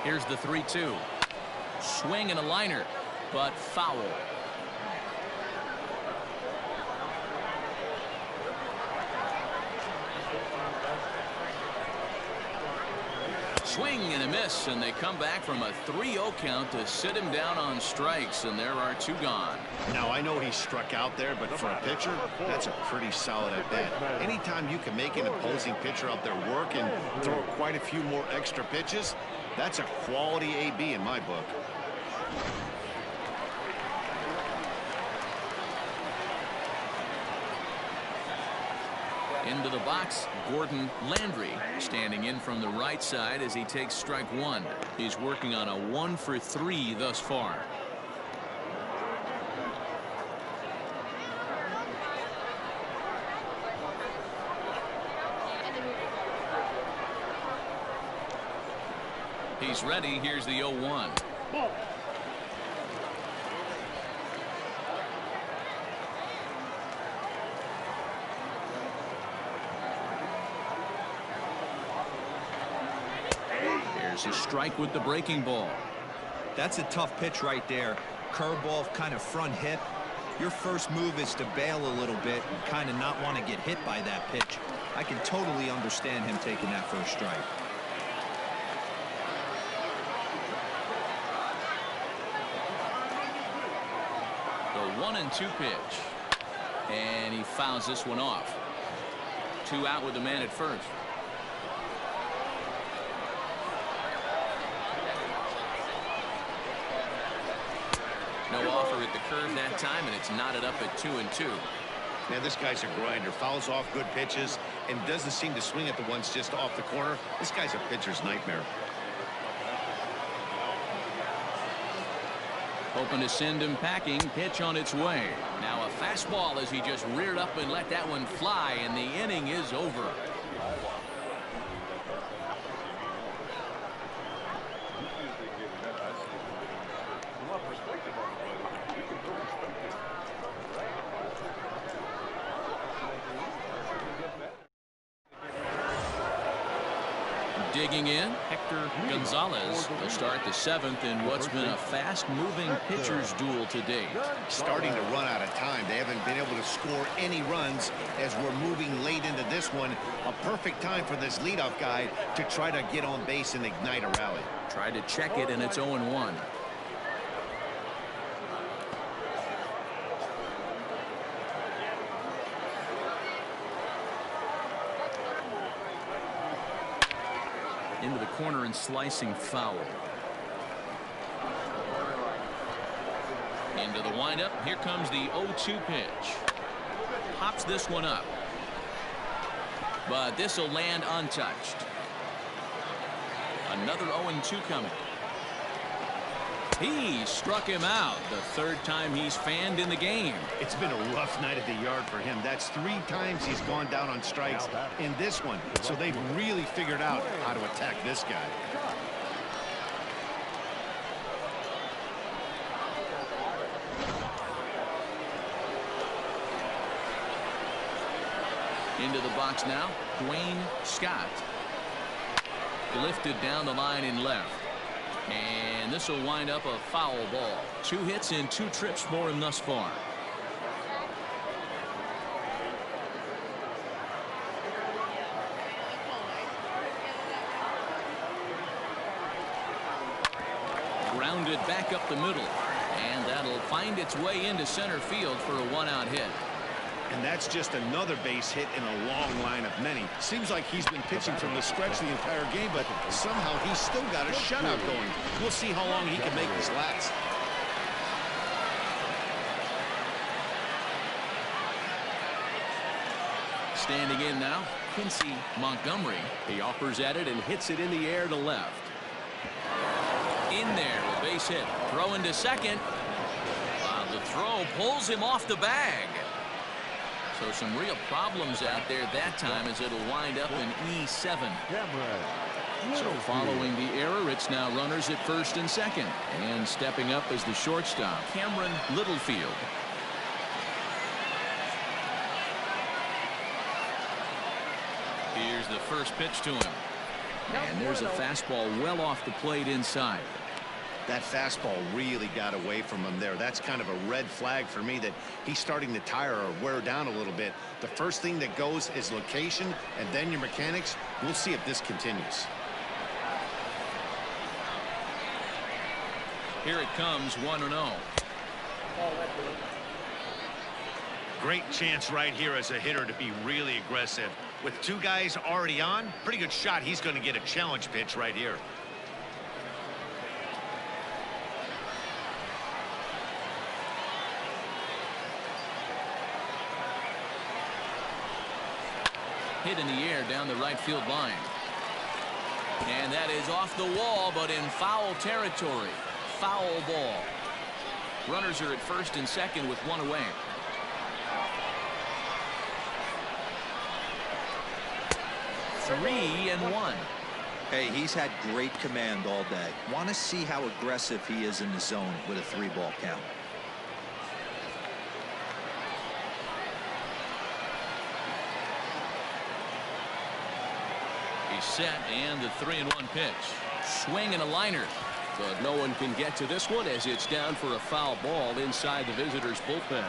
Speaker 1: Here's the 3-2. Swing and a liner, but foul. Swing and a miss, and they come back from a 3-0 count to sit him down on strikes, and there are 2 gone.
Speaker 2: Now, I know he struck out there, but for a pitcher, that's a pretty solid at bat. Anytime you can make an opposing pitcher out there work and throw quite a few more extra pitches, that's a quality AB in my book.
Speaker 1: Into the box, Gordon Landry standing in from the right side as he takes strike one. He's working on a 1-for-3 thus far. He's ready. Here's the 0-1.
Speaker 5: Ball.
Speaker 1: There's a strike with the breaking ball.
Speaker 4: That's a tough pitch right there. Curveball, kind of front hip. Your first move is to bail a little bit and kind of not want to get hit by that pitch. I can totally understand him taking that first strike.
Speaker 1: The 1-2 pitch. And he fouls this one off. 2 out with the man at first. No offer at the curve that time, and it's knotted up at 2-2.
Speaker 2: Man, this guy's a grinder. Fouls off good pitches and doesn't seem to swing at the ones just off the corner. This guy's a pitcher's nightmare.
Speaker 1: Hoping to send him packing. Pitch on its way. Now a fastball as he just reared up and let that one fly, and the inning is over. Digging in, Hector Gonzalez will start the 7th in what's been a fast-moving pitcher's duel to date.
Speaker 2: Starting to run out of time. They haven't been able to score any runs as we're moving late into this one. A perfect time for this leadoff guy to try to get on base and ignite a rally.
Speaker 1: Tried to check it, and it's 0-1. Into the corner and slicing foul. Into the windup. Here comes the 0-2 pitch. Pops this one up. But this will land untouched. Another 0-2 coming. He struck him out. The 3rd time he's fanned in the game.
Speaker 2: It's been a rough night at the yard for him. That's 3 times he's gone down on strikes in this one. So they've really figured out how to attack this guy.
Speaker 1: Into the box now, Dwayne Scott. Lifted down the line in left. And this will wind up a foul ball. 2 hits and 2 trips for him thus far. Grounded back up the middle. And that'll find its way into center field for a 1-out hit.
Speaker 2: And that's just another base hit in a long line of many. Seems like he's been pitching from the stretch the entire game, but somehow he's still got a shutout going. We'll see how long he can make this last.
Speaker 1: Standing in now, Quincy Montgomery. He offers at it and hits it in the air to left. In there, a base hit. Throw into second. The throw pulls him off the bag. So some real problems out there that time as it'll wind up in E7. So following the error, it's now runners at first and second. And stepping up as the shortstop, Cameron Littlefield. Here's the first pitch to him. And there's a fastball well off the plate inside.
Speaker 2: That fastball really got away from him there. That's kind of a red flag for me that he's starting to tire or wear down a little bit. The first thing that goes is location and then your mechanics. We'll see if this continues.
Speaker 1: Here it comes, 1-0.
Speaker 7: Great chance right here as a hitter to be really aggressive. With 2 guys already on, pretty good shot he's going to get a challenge pitch right here.
Speaker 1: Hit in the air down the right field line. And that is off the wall, but in foul territory. Foul ball. Runners are at first and second with 1 away. Three and 1.
Speaker 4: Hey, he's had great command all day. Want to see how aggressive he is in the zone with a 3-ball count.
Speaker 1: He's set, and the 3-1 pitch. Swing and a liner.
Speaker 6: But no one can get to this one as it's down for a foul ball inside the visitors' bullpen.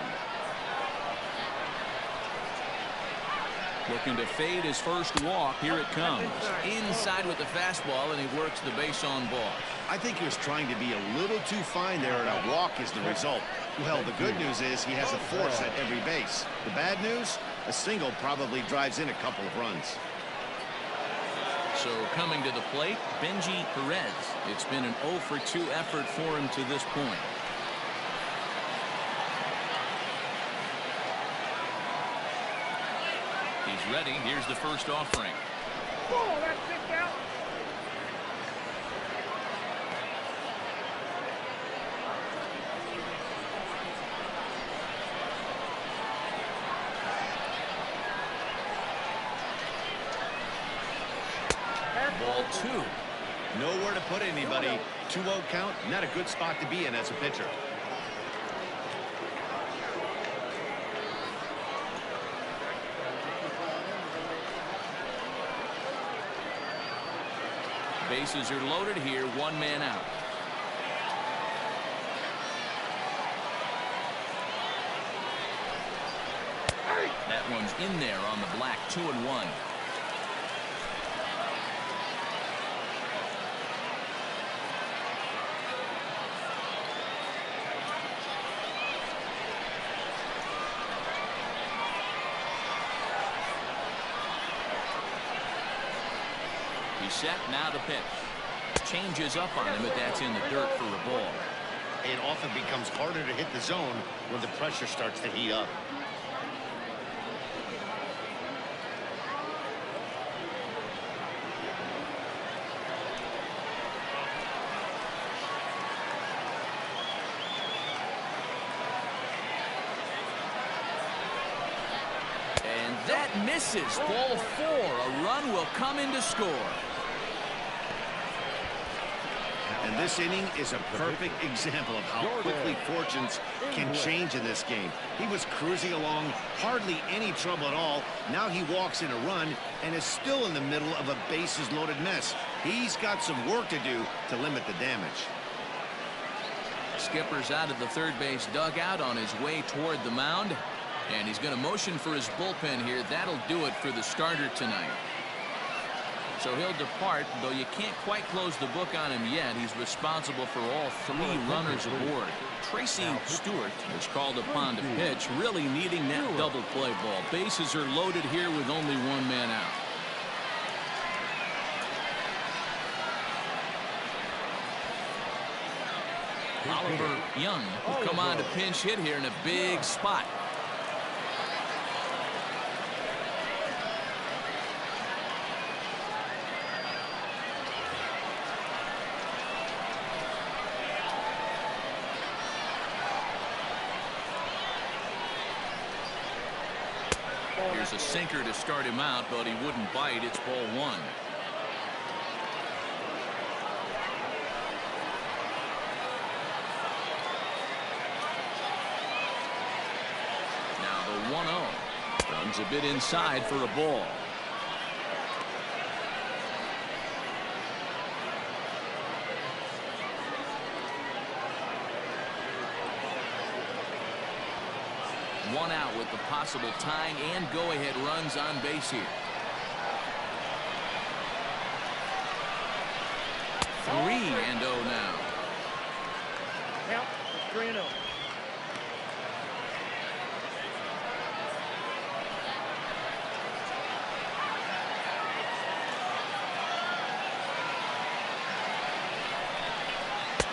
Speaker 6: Looking to fade his first walk. Here it comes.
Speaker 1: Inside with the fastball, and he works the base on ball.
Speaker 2: I think he was trying to be a little too fine there, and a walk is the result. Well, the good news is he has a force at every base. The bad news, a single probably drives in a couple of runs.
Speaker 1: So coming to the plate, Benji Perez. It's been an 0-for-2 effort for him to this point. He's ready. Here's the first offering.
Speaker 5: Oh, that's kicked out.
Speaker 1: Ball 2.
Speaker 2: Nowhere to put anybody. 2-0 count, not a good spot to be in as a pitcher.
Speaker 1: Bases are loaded here, 1 man out. That one's in there on the black. 2-1. He's set, now the pitch. Changes up on him, but that's in the dirt for a ball.
Speaker 7: It often becomes harder to hit the zone when the pressure starts to heat up.
Speaker 1: And that misses. Ball 4. A run will come in to score.
Speaker 2: And This inning is a perfect example of how quickly fortunes can change in this game. He was cruising along, hardly any trouble at all. Now he walks in a run and is still in the middle of a bases-loaded mess. He's got some work to do to limit the damage.
Speaker 1: Skipper's out of the third base dugout on his way toward the mound. And he's going to motion for his bullpen here. That'll do it for the starter tonight. So he'll depart, though you can't quite close the book on him yet. He's responsible for all 3 runners aboard. Tracy Stewart is called upon to pitch, really needing that double play ball. Bases are loaded here with only 1 man out. Oliver Young will come on to pinch hit here in a big spot. Here's a sinker to start him out, but he wouldn't bite. It's ball 1. Now the 1-0. Runs a bit inside for a ball. One out with the possible tying and go-ahead runs on base here. 3-0 now.
Speaker 5: Count 3-0.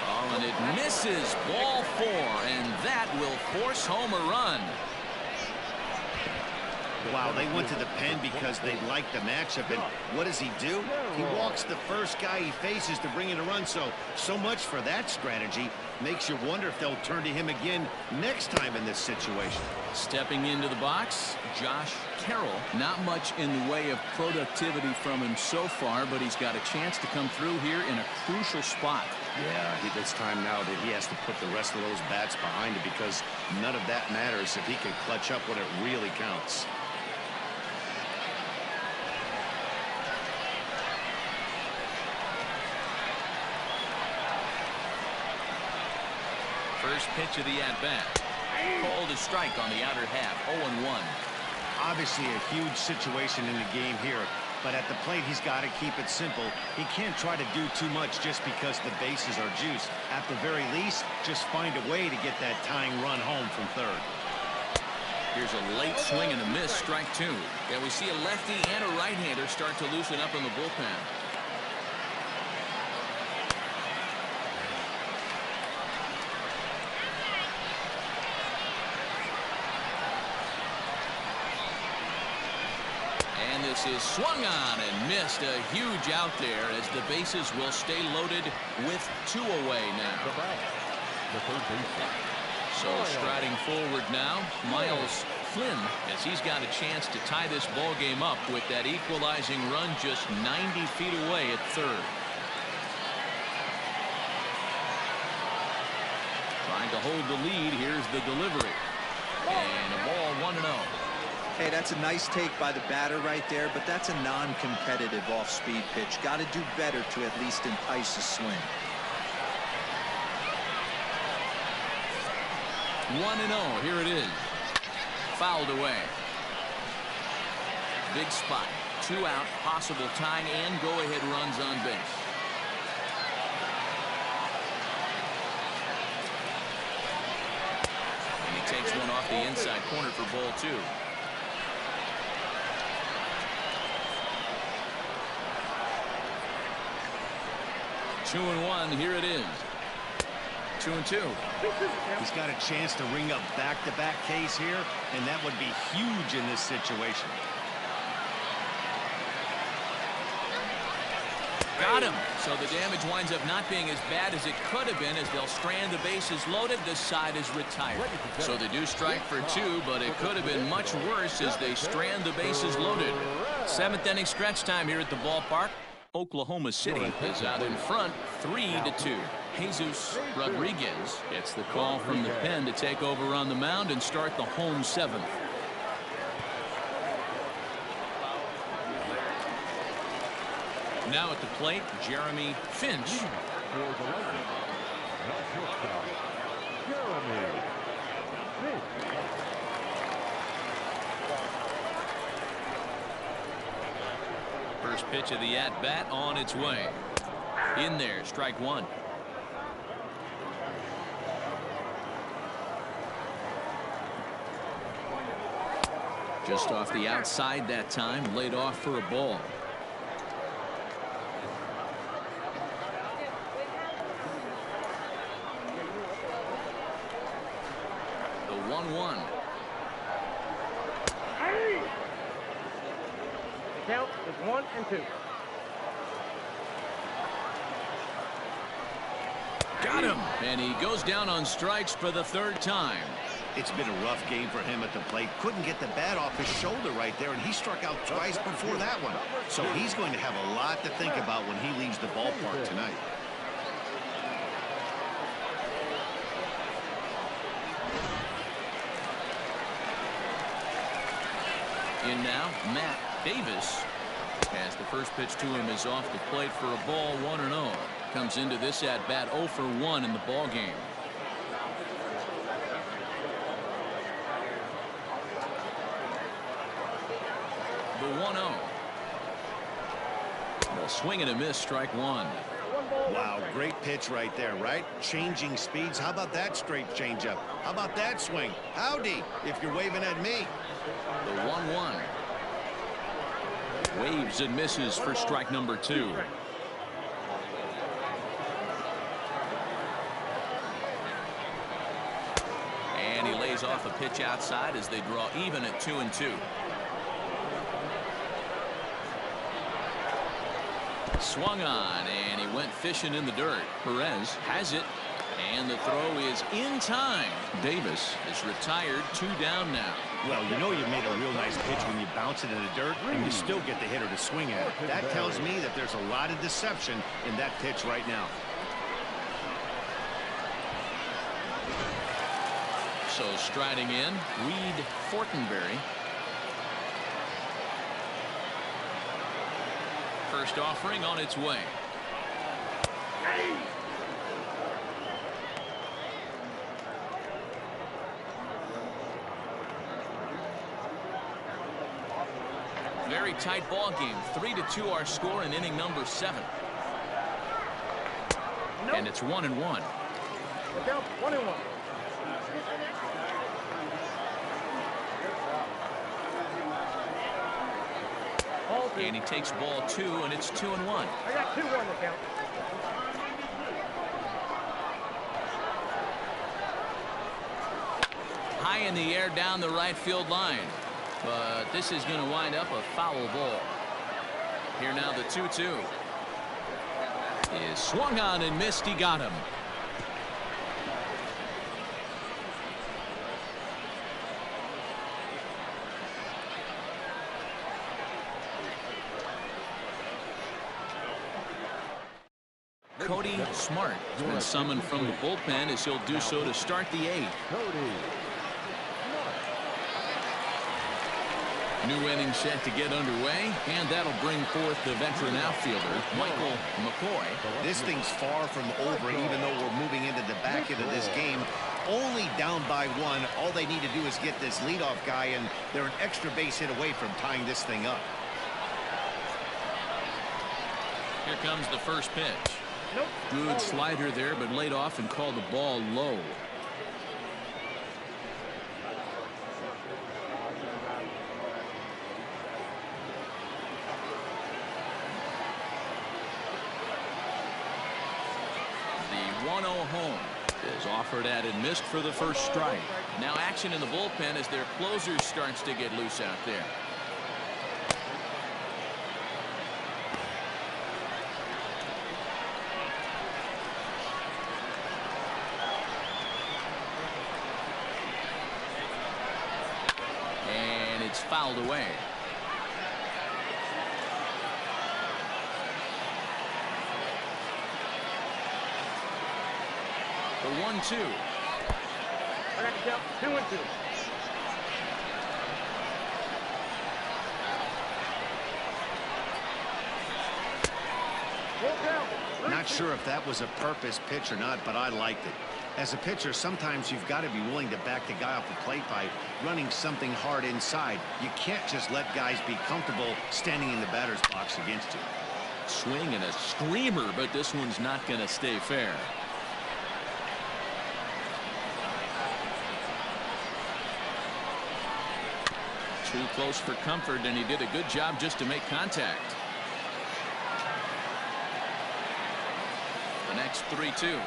Speaker 1: Oh, and it misses. Ball 4, and that will force home a run.
Speaker 2: Wow, they went to the pen because they liked the matchup, and what does he do? He walks the first guy he faces to bring in a run, so much for that strategy. Makes you wonder if they'll turn to him again next time in this situation.
Speaker 1: Stepping into the box, Josh Carroll. Not much in the way of productivity from him so far, but he's got a chance to come through here in a crucial spot.
Speaker 2: Yeah, I think it's time now that he has to put the rest of those bats behind it, because none of that matters if he can clutch up when it really counts.
Speaker 1: First pitch of the at-bat. Called a strike on the outer half. 0-1.
Speaker 2: Obviously a huge situation in the game here, but at the plate he's got to keep it simple. He can't try to do too much just because the bases are juiced. At the very least, just find a way to get that tying run home from third.
Speaker 1: Here's a late swing and a miss. Strike 2. And we see a lefty and a right-hander start to loosen up in the bullpen. And this is swung on and missed. A huge out there as the bases will stay loaded with 2 away now. So striding forward now, Miles Flynn, as he's got a chance to tie this ball game up with that equalizing run just 90 feet away at third. Trying to hold the lead. Here's the delivery. And a ball 1-0.
Speaker 4: Hey, that's a nice take by the batter right there, but that's a non-competitive off-speed pitch. Got to do better to at least entice a swing.
Speaker 1: 1-0. Here it is. Fouled away. Big spot. 2 out. Possible tying and go-ahead runs on base. And he takes one off the inside corner for ball 2. 2-1. Here it is. 2-2.
Speaker 2: He's got a chance to ring up back-to-back Ks here, and that would be huge in this situation.
Speaker 1: Got him. So the damage winds up not being as bad as it could have been, as they'll strand the bases loaded. This side is retired. So they do strike for 2, but it could have been much worse as they strand the bases loaded. 7th inning stretch time here at the ballpark. Oklahoma City is out in front 3-2. Jesus Rodriguez gets the call from the pen to take over on the mound and start the home seventh. Now at the plate, Jeremy Finch.
Speaker 3: For the Lakers, the shortstop, Jeremy Finch.
Speaker 1: First pitch of the at-bat on its way. In there, strike one. Just off the outside that time, laid off for a ball. The 1-1.
Speaker 5: The count is 1-2.
Speaker 1: Got him. And he goes down on strikes for the third time.
Speaker 2: It's been a rough game for him at the plate. Couldn't get the bat off his shoulder right there, and he struck out twice before that one. So he's going to have a lot to think about when he leaves the ballpark tonight.
Speaker 1: In now, Matt Davis. As the first pitch to him is off the plate for a ball, 1-0. Comes into this at bat 0 for 1 in the ball game. The 1-0. A swing and a miss, strike one.
Speaker 2: Wow, great pitch right there, right? Changing speeds. How about that straight changeup? How about that swing? Howdy, if you're waving at me.
Speaker 1: The 1-1. Waves and misses for strike number 2. And he lays off a pitch outside as they draw even at 2-2. Swung on, and he went fishing in the dirt. Perez has it, and the throw is in time. Davis is retired, 2 down now.
Speaker 2: Well, you know you made a real nice pitch when you bounce it in the dirt and you still get the hitter to swing at it. That tells me that there's a lot of deception in that pitch right now.
Speaker 1: So striding in, Reed Fortenberry. First offering on its way. Very tight ball game. 3-2 our score in inning number 7.
Speaker 5: Nope.
Speaker 1: And it's 1-1.
Speaker 5: Look out, 1-1.
Speaker 1: And he takes ball 2, and it's 2-1.
Speaker 5: I got 2-1 to count.
Speaker 1: High in the air down the right field line. But this is going to wind up a foul ball. Here now the 2-2. Is swung on and missed. He got him. Cody Smart has been summoned from the bullpen as he'll do so to start the 8th. New inning set to get underway, and that'll bring forth the veteran outfielder, Michael McCoy.
Speaker 2: This thing's far from over, even though we're moving into the back end of this game. Only down by 1. All they need to do is get this leadoff guy, and they're an extra base hit away from tying this thing up.
Speaker 1: Here comes the first pitch.
Speaker 5: Nope.
Speaker 1: Good slider there, but laid off and called the ball low. The 1-0 home is offered at and missed for the first strike. Now action in the bullpen as their closer starts to get loose out there. Fouled away. 1-2.
Speaker 5: I got the count. 2-2.
Speaker 2: Not sure if that was a purpose pitch or not, but I liked it. As a pitcher, sometimes you've got to be willing to back the guy off the plate by running something hard inside. You can't just let guys be comfortable standing in the batter's box against you.
Speaker 1: Swing and a screamer, but this one's not going to stay fair. Too close for comfort, and he did a good job just to make contact. The next 3-2.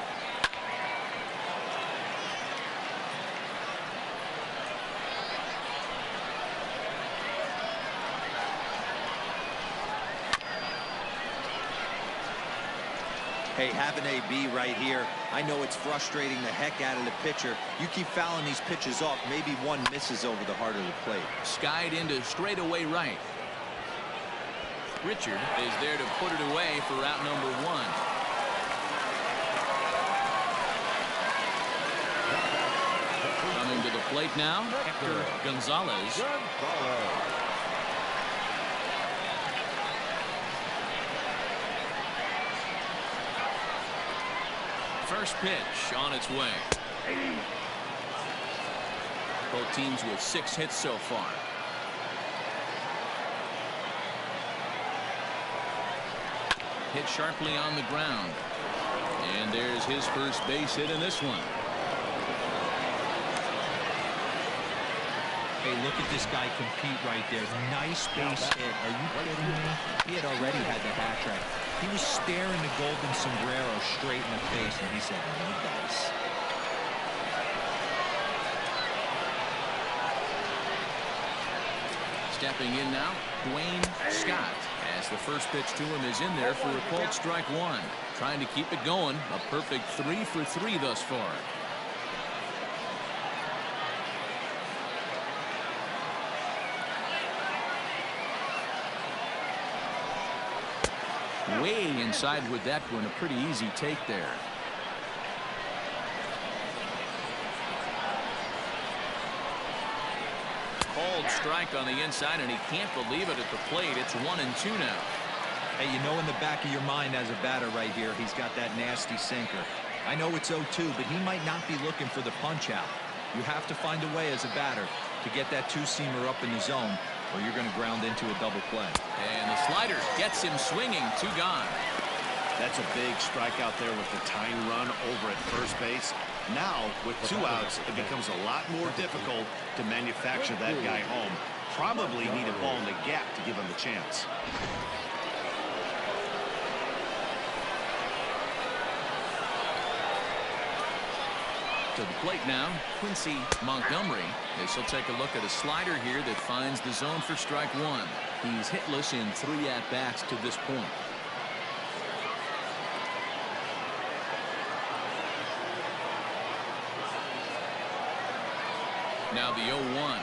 Speaker 4: Hey, have an AB right here. I know it's frustrating the heck out of the pitcher. You keep fouling these pitches off, maybe one misses over the heart of the plate.
Speaker 1: Skied into straightaway right. Richard is there to put it away for out number 1. Coming to the plate now, Hector Gonzalez. First pitch on its way. Both teams with 6 hits so far. Hit sharply on the ground. And there's his first base hit in this one.
Speaker 4: Hey, look at this guy compete right there. Nice base hit. Are you kidding me? He had already had the hat trick. He was staring the golden sombrero straight in the face, and he said, no dice.
Speaker 1: Stepping in now, Dwayne Scott, as the first pitch to him is in there for a called strike 1. Trying to keep it going. A perfect 3 for 3 thus far. Way inside with that one. A pretty easy take there. Called strike on the inside, and he can't believe it at the plate. It's 1-2 now.
Speaker 4: Hey, you know in the back of your mind as a batter right here, he's got that nasty sinker. I know it's 0-2, but he might not be looking for the punch out. You have to find a way as a batter to get that two-seamer up in the zone, or you're going to ground into a double play.
Speaker 1: And the slider gets him swinging. 2 gone.
Speaker 2: That's a big strikeout there with the tying run over at first base. Now, with 2 outs, it becomes a lot more difficult to manufacture that guy home. Probably need a ball in the gap to give him a chance.
Speaker 1: To the plate now, Quincy Montgomery. This will take a look at a slider here that finds the zone for strike 1. He's hitless in 3 at-bats to this point. Now the 0-1.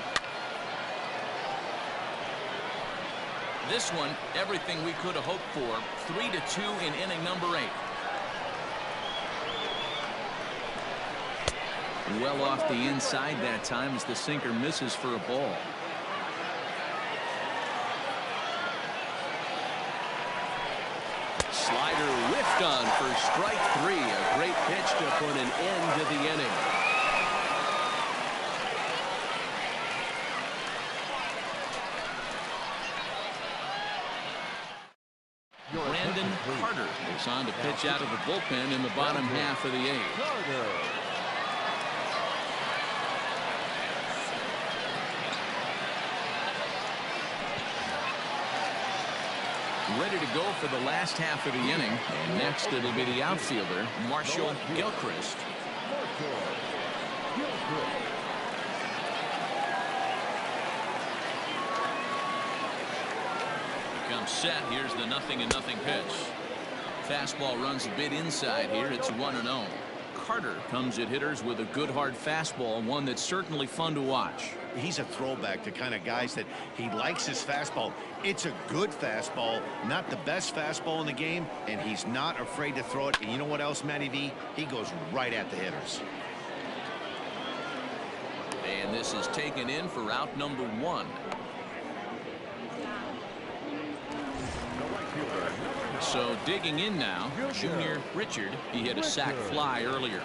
Speaker 1: This one, everything we could have hoped for. 3-2 in inning number 8. Well off the inside that time as the sinker misses for a ball. Slider whiffed on for strike 3. A great pitch to put an end to the inning. Carter is on to pitch out of the bullpen in the bottom half of the 8th. Ready to go for the last half of the inning. And next it'll be the outfielder, Marshall Gilchrist. Comes set. Here's the 0-0 pitch. Fastball runs a bit inside here. It's 1-0. Carter comes at hitters with a good hard fastball, one that's certainly fun to watch.
Speaker 2: he's a throwback to kind of guys that he likes his fastball. It's a good fastball, not the best fastball in the game, and he's not afraid to throw it. And you know what else, Matty V? He goes right at the hitters.
Speaker 1: And this is taken in for out number 1. So digging in now, Junior Richard. He hit a sac fly earlier.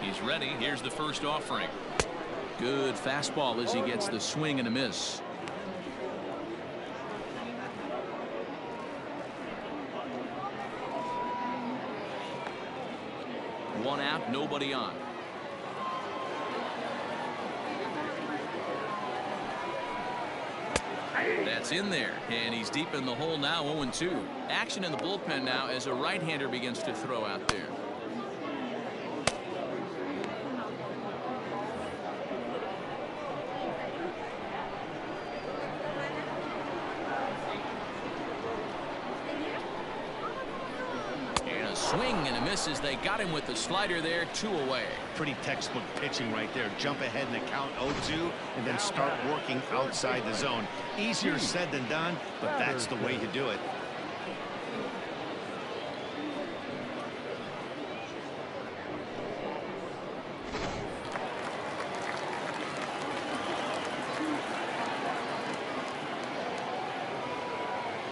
Speaker 1: He's ready. Here's the first offering. Good fastball as he gets the swing and a miss. One out, nobody on. That's in there, and he's deep in the hole now. 0-2. Action in the bullpen now as a right-hander begins to throw out there. Swing and a miss as they got him with the slider there. 2 away.
Speaker 2: Pretty textbook pitching right there. Jump ahead in the count 0-2 and then start working outside the zone. Easier said than done, but that's the way to do it.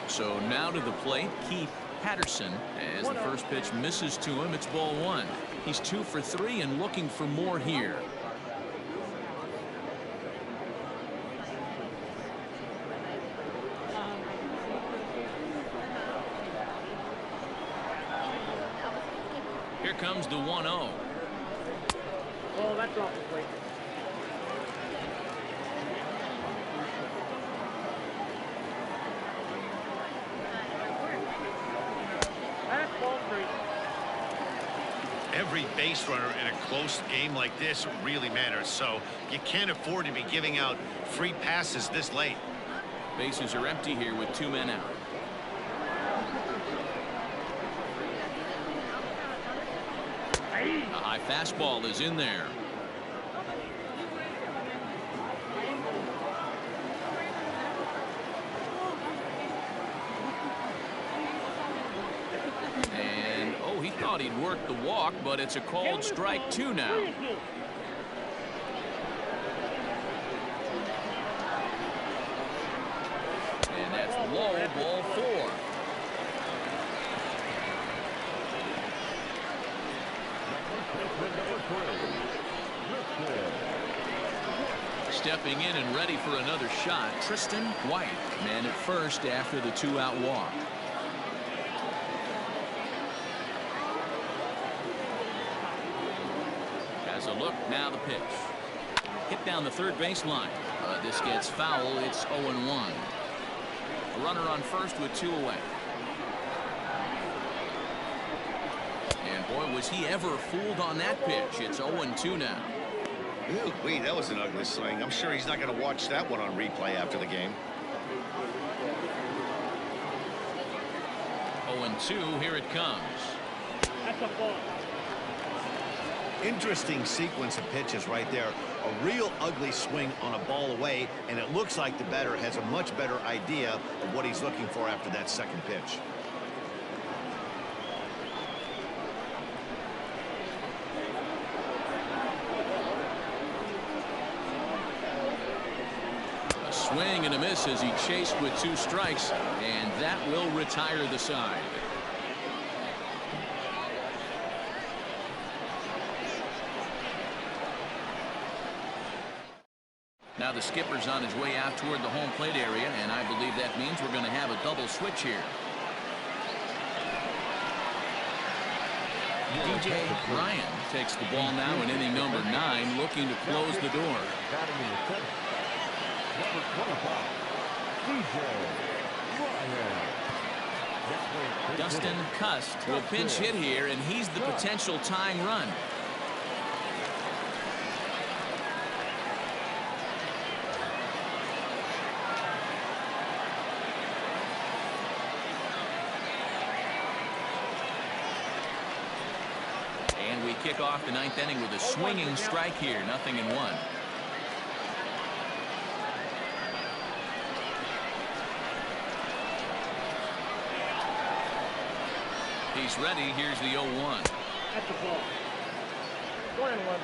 Speaker 1: So now to the plate, Keith Patterson, as the first pitch misses to him. It's ball 1. He's 2 for 3 and looking for more here. Here comes the 1-0.
Speaker 5: Oh, that's off the plate.
Speaker 7: Every base runner in a close game like this really matters, so you can't afford to be giving out free passes this late.
Speaker 1: Bases are empty here with 2 men out. A high fastball is in there. Thought he'd work the walk, but it's a called strike 2 now. And that's low, ball 4. Stepping in and ready for another shot, Tristan White. Man at first after the 2-out walk. A look, now the pitch. Hit down the third baseline. This gets foul. It's 0-1. A runner on first with 2 away. And boy, was he ever fooled on that pitch. It's 0-2 now.
Speaker 2: Ooh, wait, that was an ugly swing. I'm sure he's not going to watch that one on replay after the game.
Speaker 1: 0-2, here it comes.
Speaker 5: That's a ball.
Speaker 2: Interesting sequence of pitches right there. A real ugly swing on a ball away, and it looks like the batter has a much better idea of what he's looking for after that second pitch.
Speaker 1: A swing and a miss as he chased with 2 strikes, and that will retire the side. Now the skipper's on his way out toward the home plate area, and I believe that means we're going to have a double switch here. DJ Ryan takes the ball now in inning number 9, looking to close the door. Dustin Cust will pinch hit here, and he's the potential tying run. kick off the 9th inning with a swinging strike here. 0-1. He's ready. Here's the 0-1.
Speaker 5: That's the ball. 1-1.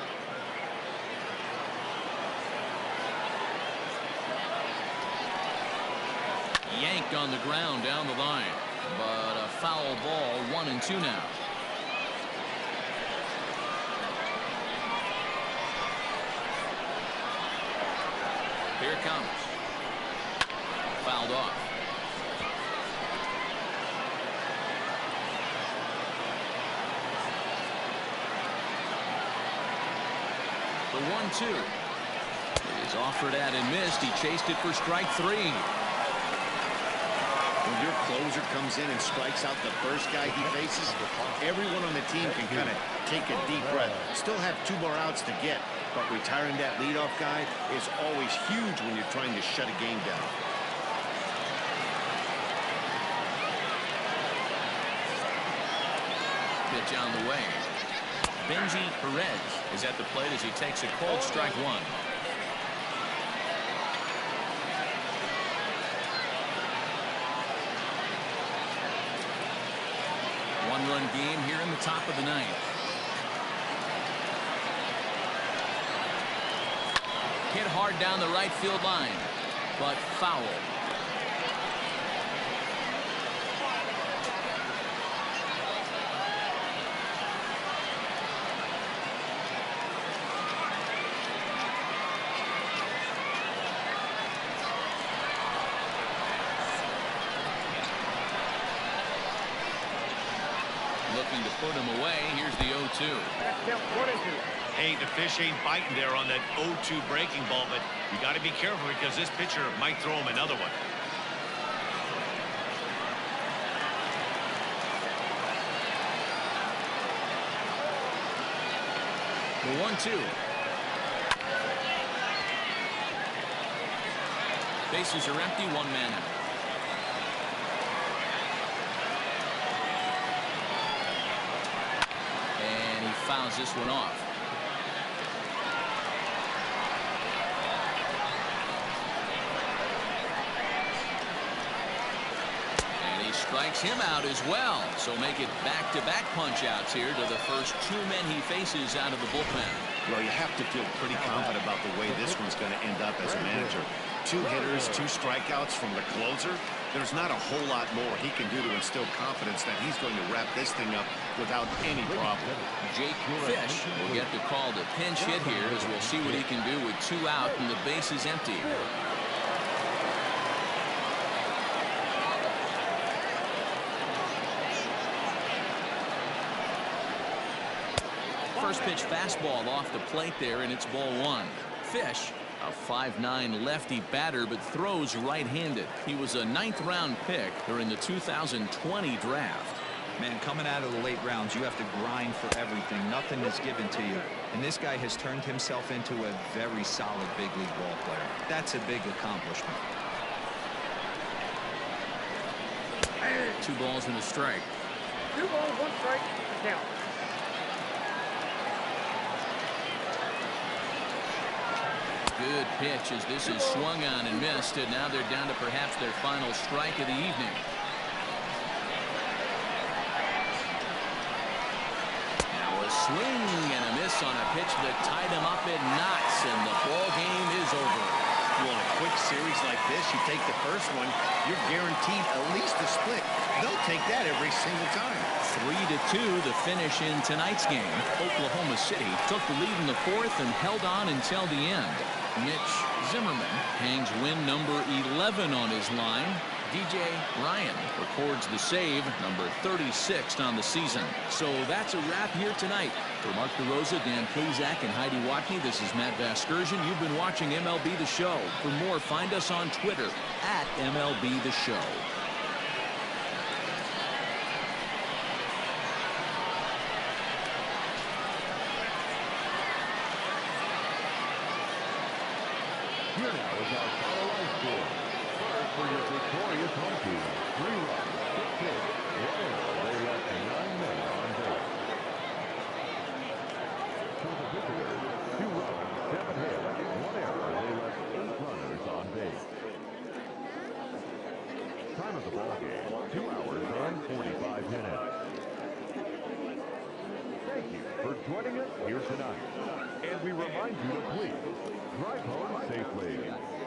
Speaker 1: Yanked on the ground down the line, but a foul ball. 1-2 now. Here it comes. Fouled off. The 1-2 is offered at and missed. He chased it for strike 3.
Speaker 2: When your closer comes in and strikes out the first guy he faces, everyone on the team can kind of take a deep breath. Still have 2 more outs to get, but retiring that leadoff guy is always huge when you're trying to shut a game down.
Speaker 1: Pitch on the way. Benji Perez is at the plate as he takes a called strike 1. One-run game here in the top of the 9th. Hit hard down the right field line, but foul. Looking to put him away. Here's the 0-2.
Speaker 7: Hey, the fish ain't biting there on that 0-2 breaking ball, but you got to be careful because this pitcher might throw him another one.
Speaker 1: The 1-2. Bases are empty. 1 man out. Fouls this one off. And he strikes him out as well. So make it back-to-back punch-outs here to the first 2 men he faces out of the bullpen.
Speaker 2: Well, you have to feel pretty confident about the way this one's going to end up as a manager. 2 hitters, 2 strikeouts from the closer. There's not a whole lot more he can do to instill confidence that he's going to wrap this thing up without any problem.
Speaker 1: Jake Fish will get the call to pinch hit here as we'll see what he can do with 2 out and the base is empty. First pitch fastball off the plate there, and it's ball 1. Fish, a 5'9" lefty batter, but throws right-handed. He was a 9th-round pick during the 2020 draft.
Speaker 4: Man, coming out of the late rounds, you have to grind for everything. Nothing is given to you. And this guy has turned himself into a very solid big league ball player. That's a big accomplishment.
Speaker 1: 2 balls and a strike.
Speaker 5: 2 balls, 1 strike, count.
Speaker 1: Good pitch as this is swung on and missed, and now they're down to perhaps their final strike of the evening. Now a swing and a miss on a pitch that tied him up in knots, and the ball game is over.
Speaker 2: Well, in a quick series like this, you take the first one, you're guaranteed at least a split. They'll take that every single time.
Speaker 1: 3-2 the finish in tonight's game. Oklahoma City took the lead in the 4th and held on until the end. Mitch Zimmerman hangs win number 11 on his line. DJ Ryan records the save number 36 on the season. So that's a wrap here tonight. For Mark DeRosa, Dan Plezak, and Heidi Watney, this is Matt Vasgersian. You've been watching MLB The Show. For more, find us on Twitter at MLB The Show.
Speaker 3: Here now is our final score. First for your victorious home team, 3 runs, 6 hits, 1 error. They left 9 men on base. Time of the ball game, 2 hours and 45 minutes. Thank you for joining us here tonight. And we remind you to please drive home safely.